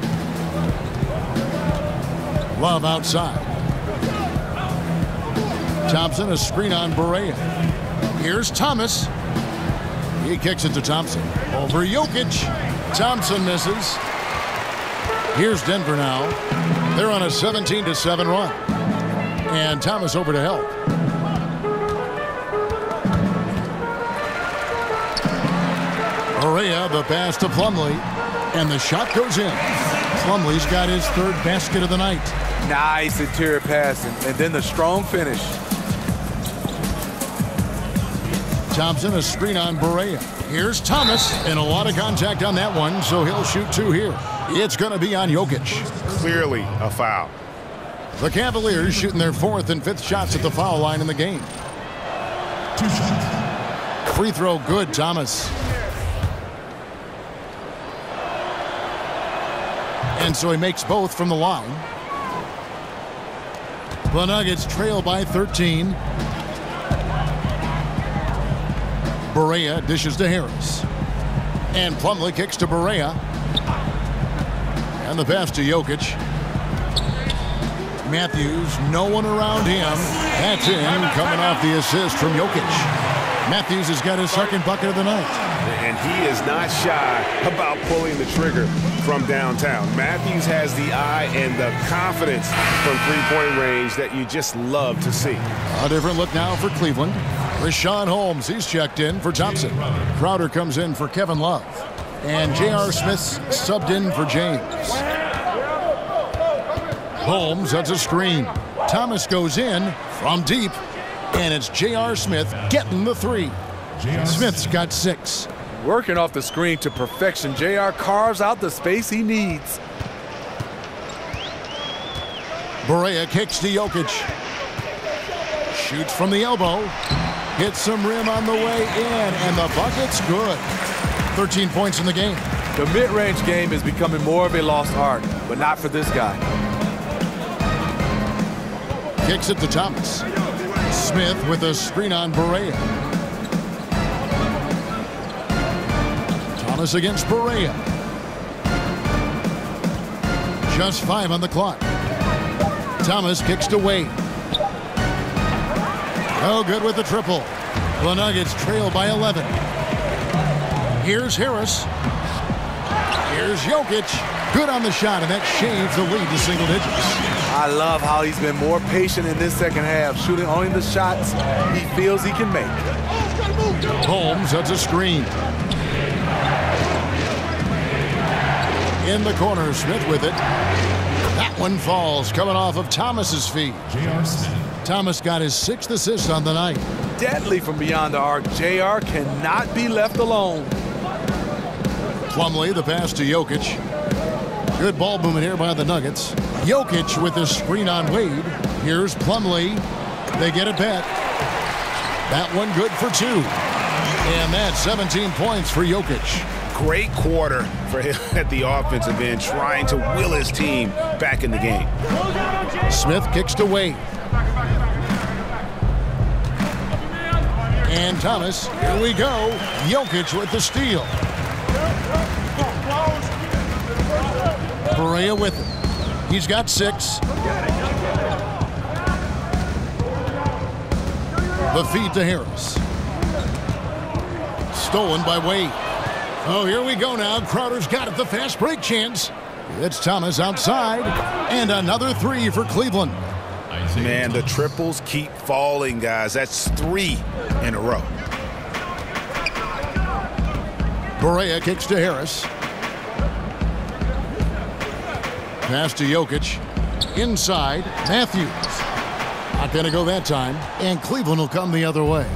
Love outside. Thompson, a screen on Barea. Here's Thomas. He kicks it to Thompson. Over Jokic. Thompson misses. Here's Denver now. They're on a 17-7 run. And Thomas over to help. Barea, the pass to Plumlee. And the shot goes in. Plumlee's got his 3rd basket of the night. Nice interior passing, and then the strong finish. Thompson, a screen on Barea. Here's Thomas, and a lot of contact on that one, so he'll shoot 2 here. It's going to be on Jokic. Clearly a foul. The Cavaliers shooting their 4th and 5th shots at the foul line in the game. 2 shots. Free throw good, Thomas. And so he makes both from the line. The Nuggets trail by 13. Barea dishes to Harris. And Plumlee kicks to Barea. And the pass to Jokic. Matthews, no one around him. That's in, coming off the assist from Jokic. Matthews has got his 2nd bucket of the night. And he is not shy about pulling the trigger from downtown. Matthews has the eye and the confidence from three-point range that you just love to see. A different look now for Cleveland. Rashawn Holmes, he's checked in for Thompson. Crowder comes in for Kevin Love. And J.R. Smith's subbed in for James. Holmes, that's a screen. Thomas goes in from deep. And it's J.R. Smith getting the 3. Smith's got 6. Working off the screen to perfection. JR carves out the space he needs. Barea kicks to Jokic. Shoots from the elbow. Hits some rim on the way in, and the bucket's good. 13 points in the game. The mid-range game is becoming more of a lost art, but not for this guy. Kicks it to Thomas. Smith with a screen on Barea. Thomas against Barea. Just 5 on the clock. Thomas kicks to Wade. No good with the triple. The Nuggets trail by 11. Here's Harris. Here's Jokic. Good on the shot, and that shaves the lead to single digits. I love how he's been more patient in this second half, shooting only the shots he feels he can make. Holmes sets a screen. In the corner, Smith with it. That one falls, coming off of Thomas's feet. Thomas got his 6th assist on the night. Deadly from beyond the arc. JR cannot be left alone. Plumlee, the pass to Jokic. Good ball movement here by the Nuggets. Jokic with the screen on Wade. Here's Plumlee. They get it back. That one good for 2. And that's 17 points for Jokic. Great quarter for him at the offensive end, trying to will his team back in the game. Smith kicks to Wade. And Thomas, here we go. Jokic with the steal. Barea with it. He's got 6. The feed to Harris. Stolen by Wade. Oh, here we go now. Crowder's got it, the fast break chance. It's Thomas outside. And another 3 for Cleveland. Man, the triples keep falling, guys. That's 3 in a row. Barea kicks to Harris. Pass to Jokic. Inside, Matthews. Not going to go that time. And Cleveland will come the other way.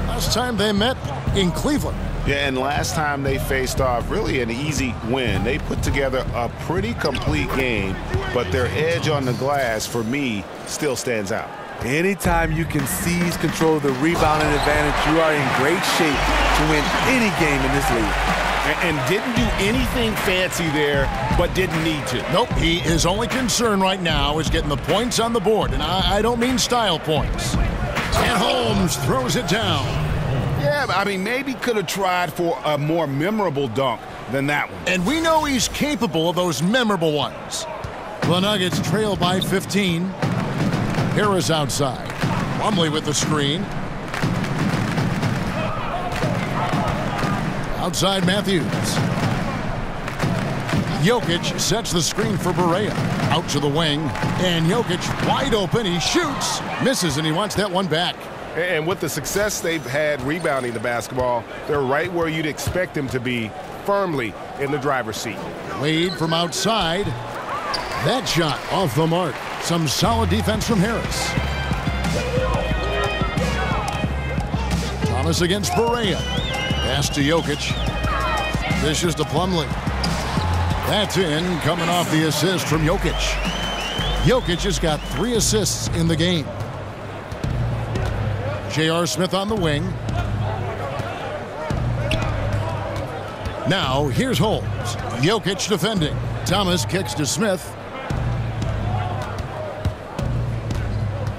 Last time they met in Cleveland. Yeah, and last time they faced off, really an easy win. They put together a pretty complete game, but their edge on the glass, for me, still stands out. Anytime you can seize control of the rebounding advantage, you are in great shape to win any game in this league. And didn't do anything fancy there, but didn't need to. Nope, his only concern right now is getting the points on the board, and I don't mean style points. And Holmes throws it down. Yeah, I mean, maybe could have tried for a more memorable dunk than that one. And we know he's capable of those memorable ones. The Nuggets trail by 15. Harris outside. Plumlee with the screen. Outside Matthews. Jokic sets the screen for Barea. Out to the wing. And Jokic wide open. He shoots. Misses, and he wants that one back. And with the success they've had rebounding the basketball, they're right where you'd expect them to be, firmly in the driver's seat. Wade from outside. That shot off the mark. Some solid defense from Harris. Thomas against Barea. Pass to Jokic. Dishes to Plumlee. That's in, coming off the assist from Jokic. Jokic has got 3 assists in the game. J.R. Smith on the wing. Now, here's Holmes. Jokic defending. Thomas kicks to Smith.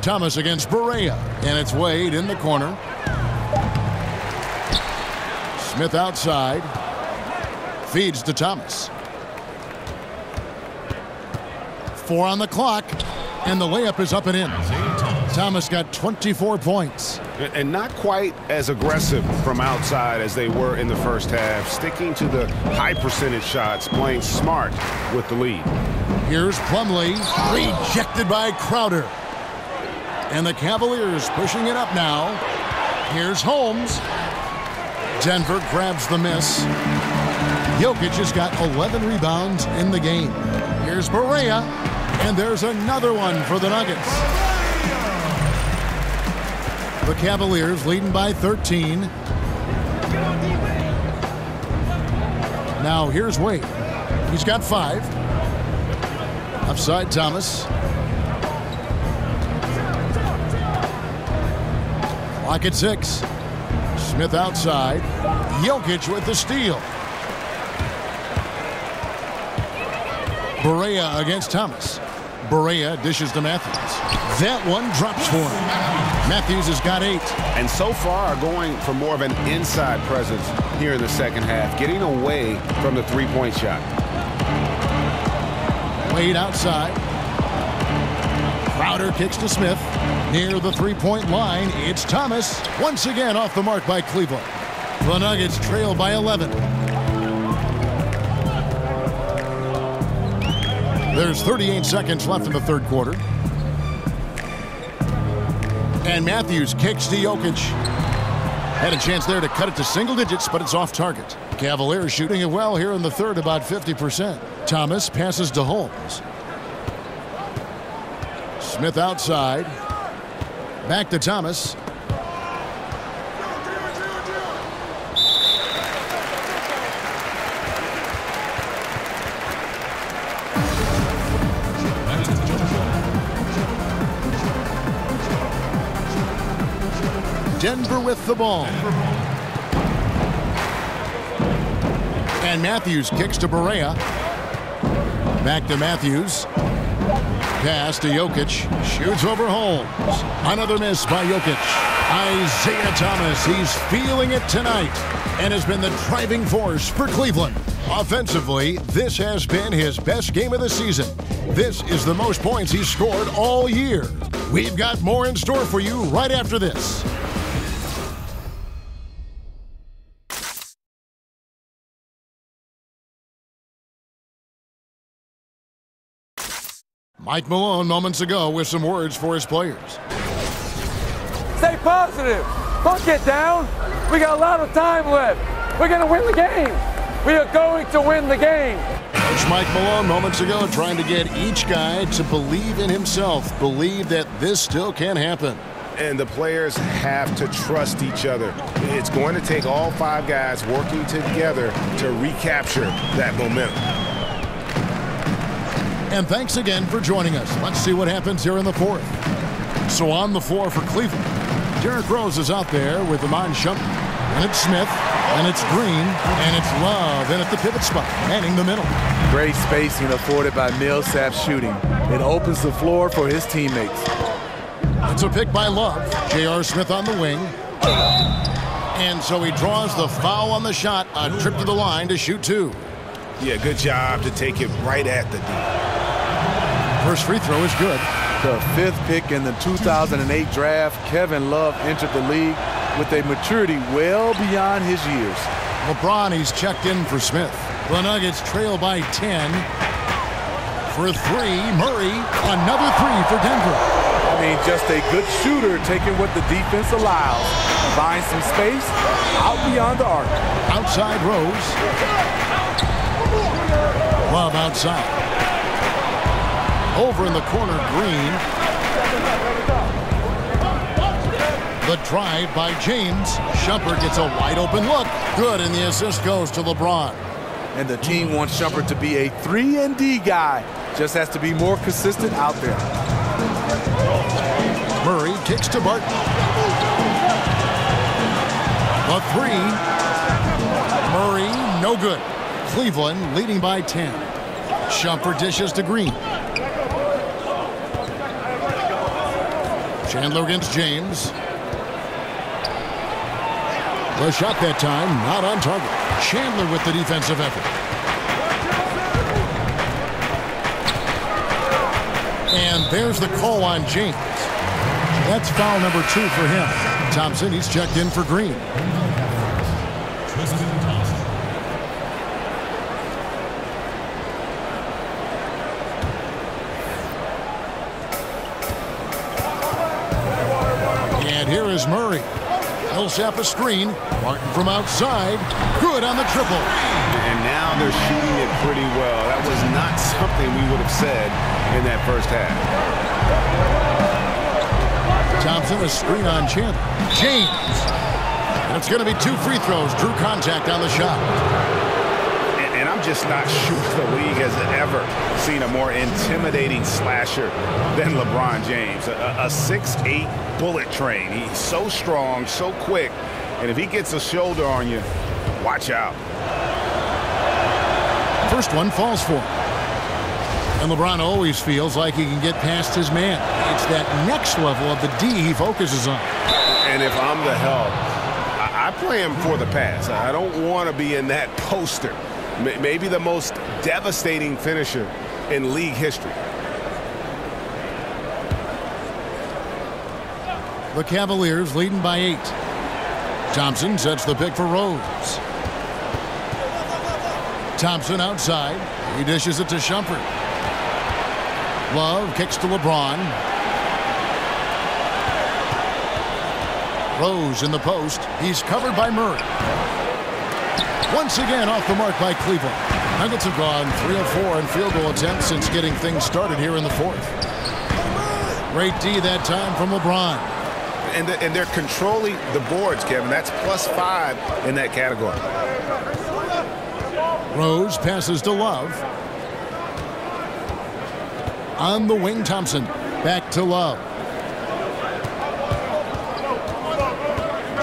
Thomas against Barea. And it's Wade in the corner. Smith outside. Feeds to Thomas. 4 on the clock. And the layup is up and in. Thomas got 24 points. And not quite as aggressive from outside as they were in the first half. Sticking to the high percentage shots, playing smart with the lead. Here's Plumlee, rejected by Crowder. And the Cavaliers pushing it up now. Here's Holmes. Denver grabs the miss. Jokic has got 11 rebounds in the game. Here's Barea. And there's another one for the Nuggets. The Cavaliers leading by 13. Now here's Wade. He's got 5. Upside Thomas. Clock at 6. Smith outside. Jokic with the steal. Barea against Thomas. Barea dishes to Matthews. That one drops for him. Matthews has got 8. And so far are going for more of an inside presence here in the second half, getting away from the three-point shot. Wade outside. Crowder kicks to Smith. Near the three-point line, it's Thomas. Once again off the mark by Cleveland. The Nuggets trail by 11. There's 38 seconds left in the third quarter. And Matthews kicks to Jokic. Had a chance there to cut it to single digits, but it's off target. Cavaliers shooting it well here in the third, about 50%. Thomas passes to Holmes. Smith outside. Back to Thomas. Denver with the ball. And Matthews kicks to Barea. Back to Matthews. Pass to Jokic. Shoots over Holmes. Another miss by Jokic. Isaiah Thomas, he's feeling it tonight and has been the driving force for Cleveland. Offensively, this has been his best game of the season. This is the most points he's scored all year. We've got more in store for you right after this. Mike Malone moments ago with some words for his players. Stay positive. Don't get down. We got a lot of time left. We're going to win the game. We are going to win the game. Coach Mike Malone moments ago trying to get each guy to believe in himself, believe that this still can happen. And the players have to trust each other. It's going to take all 5 guys working together to recapture that momentum. And thanks again for joining us. Let's see what happens here in the fourth. So on the floor for Cleveland, Derrick Rose is out there with Iman Shumpert. And it's Smith, and it's Green, and it's Love in at the pivot spot, manning the middle. Great spacing afforded by Millsap's shooting. It opens the floor for his teammates. It's a pick by Love. J.R. Smith on the wing. And so he draws the foul on the shot, a trip to the line to shoot 2. Yeah, good job to take it right at the D. First free throw is good. The 5th pick in the 2008 draft, Kevin Love entered the league with a maturity well beyond his years. LeBron, he's checked in for Smith. The Nuggets trail by 10. For 3, Murray, another 3 for Denver. I mean, just a good shooter taking what the defense allows. Find some space out beyond the arc. Outside Rose. Love outside. Over in the corner, Green. The drive by James. Shumpert gets a wide open look. Good, and the assist goes to LeBron. And the team wants Shumpert to be a 3-and-D guy. Just has to be more consistent out there. Murray kicks to Barton. The 3. Murray, no good. Cleveland leading by 10. Shumpert dishes to Green. Chandler against James. The shot that time, not on target. Chandler with the defensive effort. And there's the call on James. That's foul number 2 for him. Thompson, he's checked in for Green. And here is Murray. Millsap a screen. Martin from outside. Good on the triple. And now they're shooting it pretty well. That was not something we would have said in that first half. Thompson a screen on Chandler. James. And it's going to be 2 free throws. Drew contact on the shot. And I'm just not sure the league has ever seen a more intimidating slasher than LeBron James. A 6'8" bullet train. He's so strong, so quick. And if he gets a shoulder on you, watch out. First one falls for him. And LeBron always feels like he can get past his man. It's that next level of the D he focuses on. And if I'm the help, I play him for the pass. I don't want to be in that poster. Maybe the most devastating finisher in league history. The Cavaliers leading by 8. Thompson sets the pick for Rose. Thompson outside. He dishes it to Shumpert. Love kicks to LeBron. Rose in the post. He's covered by Murray. Once again off the mark by Cleveland. Nuggets have gone 3 of 4 in field goal attempts since getting things started here in the fourth. Great D that time from LeBron. And they're controlling the boards, Kevin. That's +5 in that category. Rose passes to Love. On the wing, Thompson. Back to Love.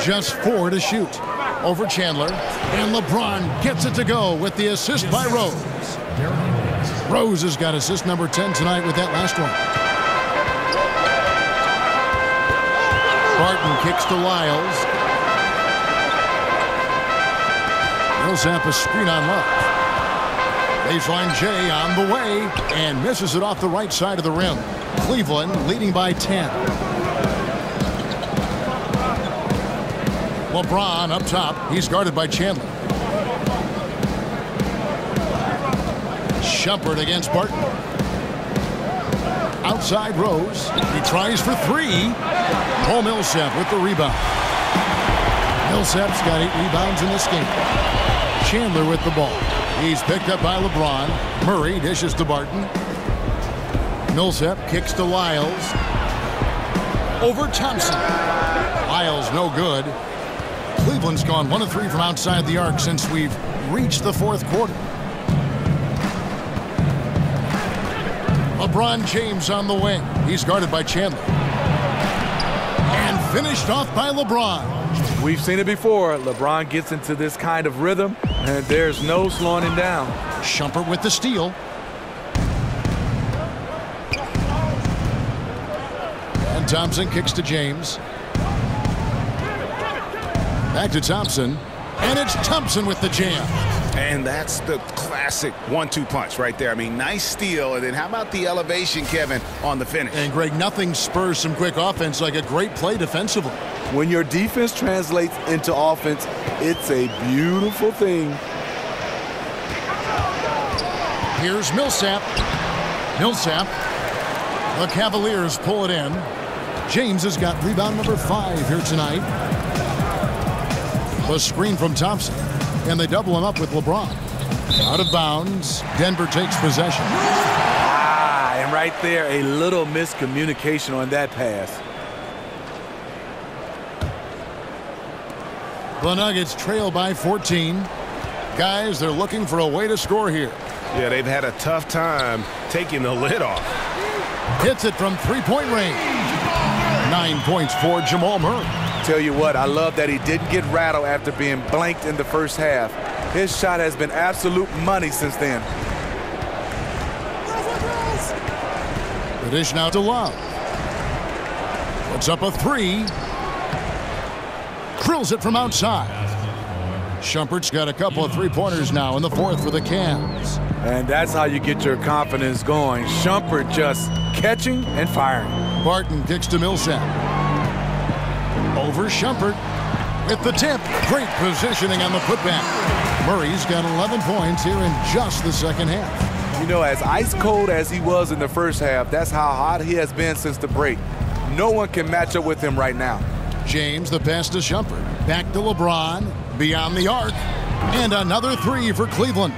Just 4 to shoot. Over Chandler. And LeBron gets it to go with the assist by Rose. Rose has got assist number 10 tonight with that last one. Barton kicks to Lyles. Millsap a screen on Love. Baseline J on the way and misses it off the right side of the rim. Cleveland leading by 10. LeBron up top. He's guarded by Chandler. Shumpert against Barton. Outside Rose. He tries for 3. Paul Millsap with the rebound. Millsap's got 8 rebounds in this game. Chandler with the ball. He's picked up by LeBron. Murray dishes to Barton. Millsap kicks to Lyles. Over Thompson. Lyles no good. Cleveland's gone 1 of 3 from outside the arc since we've reached the fourth quarter. LeBron James on the wing. He's guarded by Chandler. And finished off by LeBron. We've seen it before. LeBron gets into this kind of rhythm, and there's no slowing him down. Shumpert with the steal. And Thompson kicks to James. Back to Thompson. And it's Thompson with the jam. And that's the classic 1-2 punch right there. I mean, nice steal. And then how about the elevation, Kevin, on the finish? And, Greg, nothing spurs some quick offense like a great play defensively. When your defense translates into offense, it's a beautiful thing. Here's Millsap. Millsap. The Cavaliers pull it in. James has got rebound number 5 here tonight. The screen from Thompson. And they double him up with LeBron. Out of bounds. Denver takes possession. And right there, a little miscommunication on that pass. The Nuggets trail by 14. Guys, they're looking for a way to score here. Yeah, they've had a tough time taking the lid off. Hits it from 3-point range. 9 points for Jamal Murray. Tell you what, I love that he didn't get rattled after being blanked in the first half. His shot has been absolute money since then. The dish now to Love. Puts up a 3. Drills it from outside. Shumpert's got a couple of 3-pointers now in the fourth for the Cavs. And that's how you get your confidence going. Shumpert just catching and firing. Barton kicks to Millsap. Over Shumpert with the tip. Great positioning on the putback. Murray's got 11 points here in just the second half. You know, as ice cold as he was in the first half, that's how hot he has been since the break. No one can match up with him right now. James, the pass to Shumpert. Back to LeBron. Beyond the arc. And another 3 for Cleveland.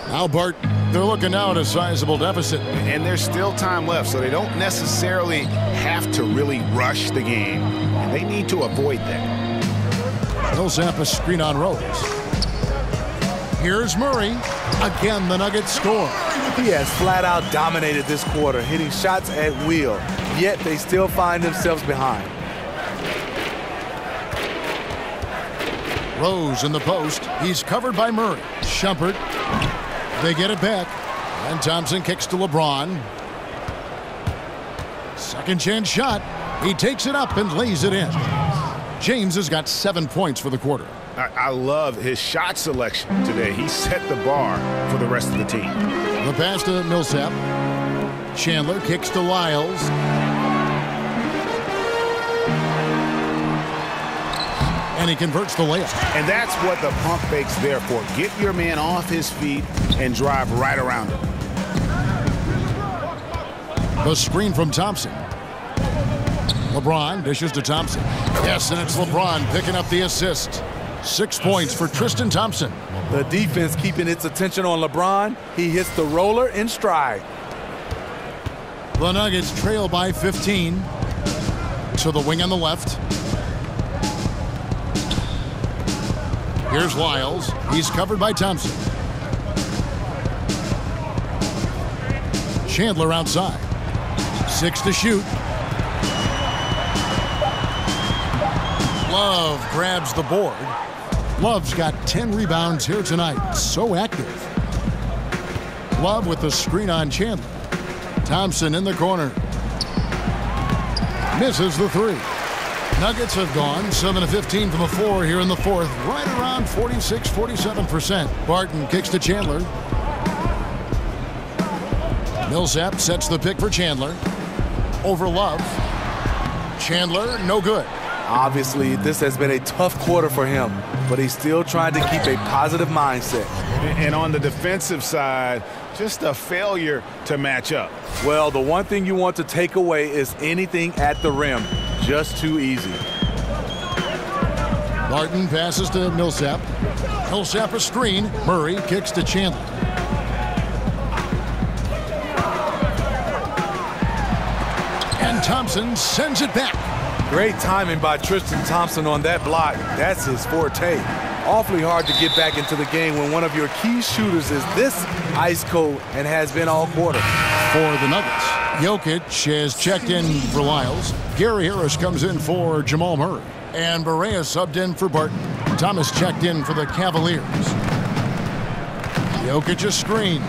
Now Barton. They're looking now at a sizable deficit. And there's still time left, so they don't necessarily have to really rush the game. And they need to avoid that. Millsap a screen on Rose. Here's Murray. Again, the Nuggets score. He has flat out dominated this quarter, hitting shots at will, yet they still find themselves behind. Rose in the post. He's covered by Murray. Shumpert. They get it back. And Thompson kicks to LeBron. Second chance shot. He takes it up and lays it in. James has got 7 points for the quarter. I love his shot selection today. He set the bar for the rest of the team. The pass to Millsap. Chandler kicks to Lyles. And he converts the layup. And that's what the pump fake's there for. Get your man off his feet and drive right around him. The screen from Thompson. LeBron dishes to Thompson. Yes, and it's LeBron picking up the assist. 6 points for Tristan Thompson. The defense keeping its attention on LeBron. He hits the roller in stride. The Nuggets trail by 15. To the wing on the left. Here's Lyles. He's covered by Thompson. Chandler outside. 6 to shoot. Love grabs the board. Love's got 10 rebounds here tonight. So active. Love with the screen on Chandler. Thompson in the corner. Misses the three. Nuggets have gone 7 of 15 from the floor here in the fourth. Right around 46-47%. Barton kicks to Chandler. Millsap sets the pick for Chandler. Over Love. Chandler, no good. Obviously, this has been a tough quarter for him, but he's still trying to keep a positive mindset. And on the defensive side, just a failure to match up. Well, the one thing you want to take away is anything at the rim. Just too easy. Barton passes to Millsap. Millsap a screen. Murray kicks to Chandler. And Thompson sends it back. Great timing by Tristan Thompson on that block. That's his forte. Awfully hard to get back into the game when one of your key shooters is this ice cold and has been all quarter. For the Nuggets, Jokic has checked in for Lyles. Gary Harris comes in for Jamal Murray. And Barea subbed in for Barton. Thomas checked in for the Cavaliers. Jokic a screen.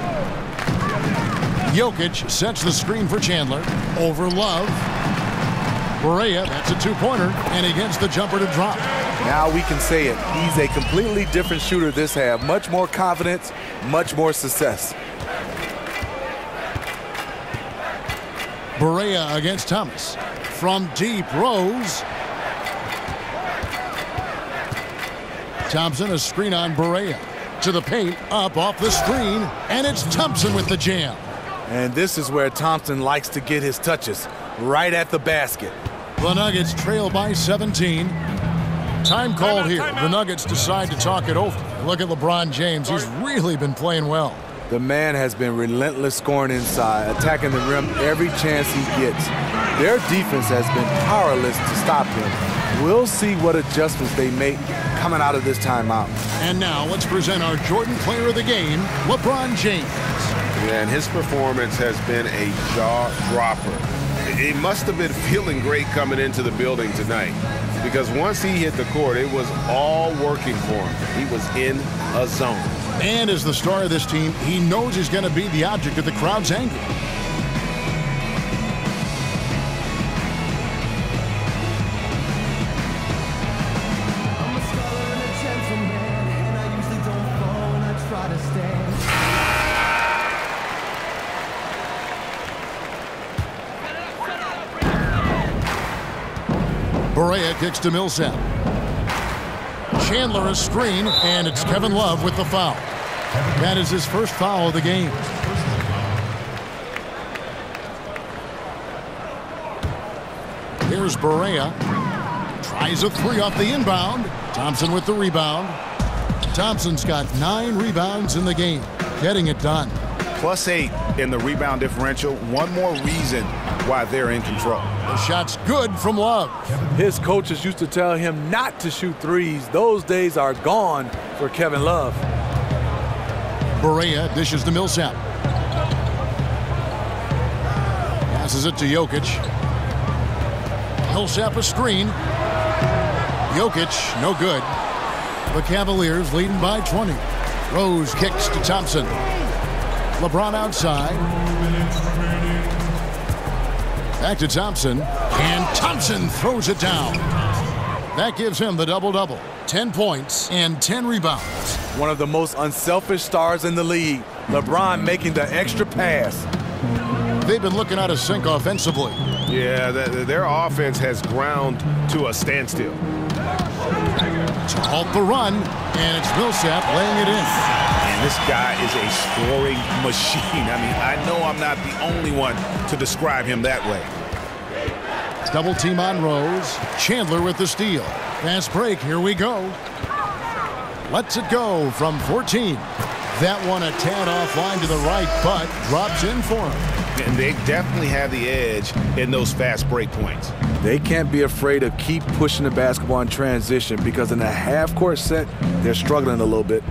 Jokic sets the screen for Chandler. Over Love. Barea, that's a two-pointer, and he gets the jumper to drop. Now we can say it. He's a completely different shooter this half. Much more confidence, much more success. Barea against Thomas. From deep, Rose. Thompson, a screen on Barea. To the paint, up off the screen, and it's Thompson with the jam. And this is where Thompson likes to get his touches, right at the basket. The Nuggets trail by 17. Time called here. The Nuggets decide to talk it over. Look at LeBron James. He's really been playing well. The man has been relentless scoring inside, attacking the rim every chance he gets. Their defense has been powerless to stop him. We'll see what adjustments they make coming out of this timeout. And now let's present our Jordan Player of the Game, LeBron James. Yeah, and his performance has been a jaw-dropper. He must have been feeling great coming into the building tonight because once he hit the court, it was all working for him. He was in a zone. And as the star of this team, he knows he's going to be the object of the crowd's anger. I'm a scholar and a gentleman, and I usually don't fall when I try to stand. Barea kicks to Millsap. Chandler a screen, and it's Kevin Love with the foul. That is his first foul of the game. Here's Barea. Tries a three off the inbound. Thompson with the rebound. Thompson's got 9 rebounds in the game. Getting it done. +8 in the rebound differential. One more reason why they're in control. The shot's good from Love. His coaches used to tell him not to shoot threes. Those days are gone for Kevin Love. Barea dishes to Millsap. Passes it to Jokic. Millsap a screen. Jokic, no good. The Cavaliers leading by 20. Rose kicks to Thompson. LeBron outside. Back to Thompson. And Thompson throws it down. That gives him the double-double. 10 points and 10 rebounds. One of the most unselfish stars in the league. LeBron making the extra pass. They've been looking out of sync offensively. Yeah, their offense has ground to a standstill. To halt the run, and it's Millsap laying it in. And this guy is a scoring machine. I mean, I know I'm not the only one to describe him that way. Double team on Rose. Chandler with the steal. Fast break, here we go. Lets it go from 14. That one a tad offline to the right, but drops in for him. And they definitely have the edge in those fast break points. They can't be afraid to keep pushing the basketball in transition because in a half-court set, they're struggling a little bit.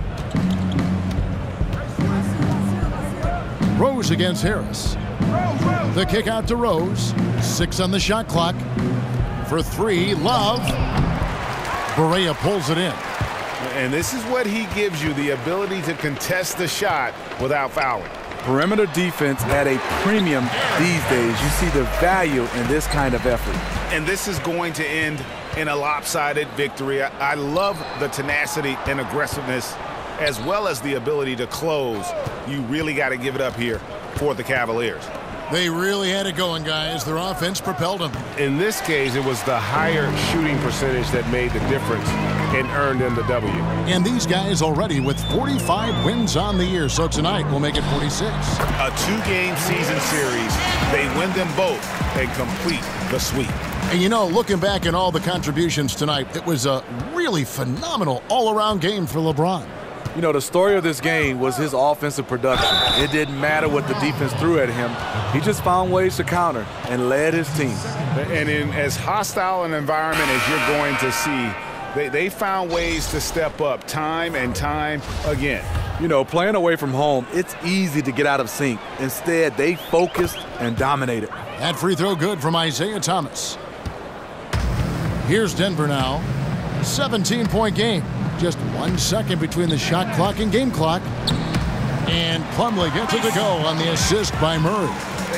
Rose against Harris. The kick out to Rose. 6 on the shot clock. For 3, Love. Barea pulls it in. And this is what he gives you, the ability to contest the shot without fouling. Perimeter defense at a premium these days. You see the value in this kind of effort. And this is going to end in a lopsided victory. I love the tenacity and aggressiveness as well as the ability to close. You really got to give it up here for the Cavaliers. They really had it going, guys. Their offense propelled them. In this case, it was the higher shooting percentage that made the difference and earned them the W. And these guys already with 45 wins on the year, so tonight we'll make it 46. A 2-game season series. They win them both and complete the sweep. And you know, looking back at all the contributions tonight, it was a really phenomenal all-around game for LeBron. You know, the story of this game was his offensive production. It didn't matter what the defense threw at him. He just found ways to counter and led his team. And in as hostile an environment as you're going to see, they found ways to step up time and time again. You know, playing away from home, it's easy to get out of sync. Instead, they focused and dominated. That free throw good from Isaiah Thomas. Here's Denver now. 17-point game. Just 1 second between the shot clock and game clock. And Plumlee gets it to go on the assist by Murray.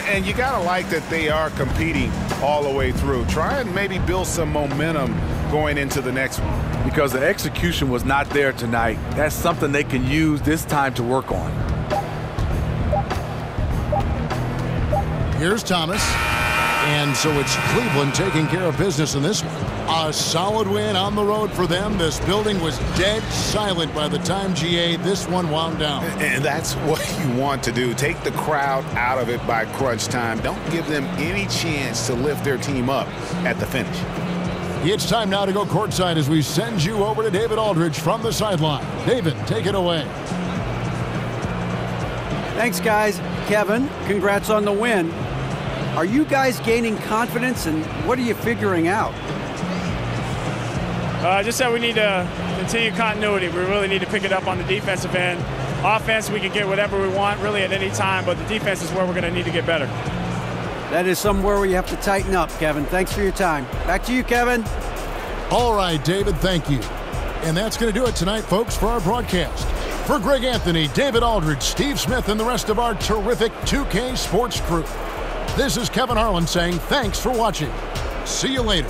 And you got to like that they are competing all the way through. Try and maybe build some momentum going into the next one. Because the execution was not there tonight. That's something they can use this time to work on. Here's Thomas. And so it's Cleveland taking care of business in this one. A solid win on the road for them. This building was dead silent by the time, GA, this one wound down. And that's what you want to do. Take the crowd out of it by crunch time. Don't give them any chance to lift their team up at the finish. It's time now to go courtside as we send you over to David Aldridge from the sideline. David, take it away. Thanks, guys. Kevin, congrats on the win. Are you guys gaining confidence, and what are you figuring out? Just that we need to continue continuity. We really need to pick it up on the defensive end. Offense, we can get whatever we want really at any time, but the defense is where we're going to need to get better. That is somewhere where you have to tighten up, Kevin. Thanks for your time. Back to you, Kevin. All right, David, thank you. And that's going to do it tonight, folks, for our broadcast. For Greg Anthony, David Aldridge, Steve Smith, and the rest of our terrific 2K Sports crew, this is Kevin Harlan saying thanks for watching. See you later.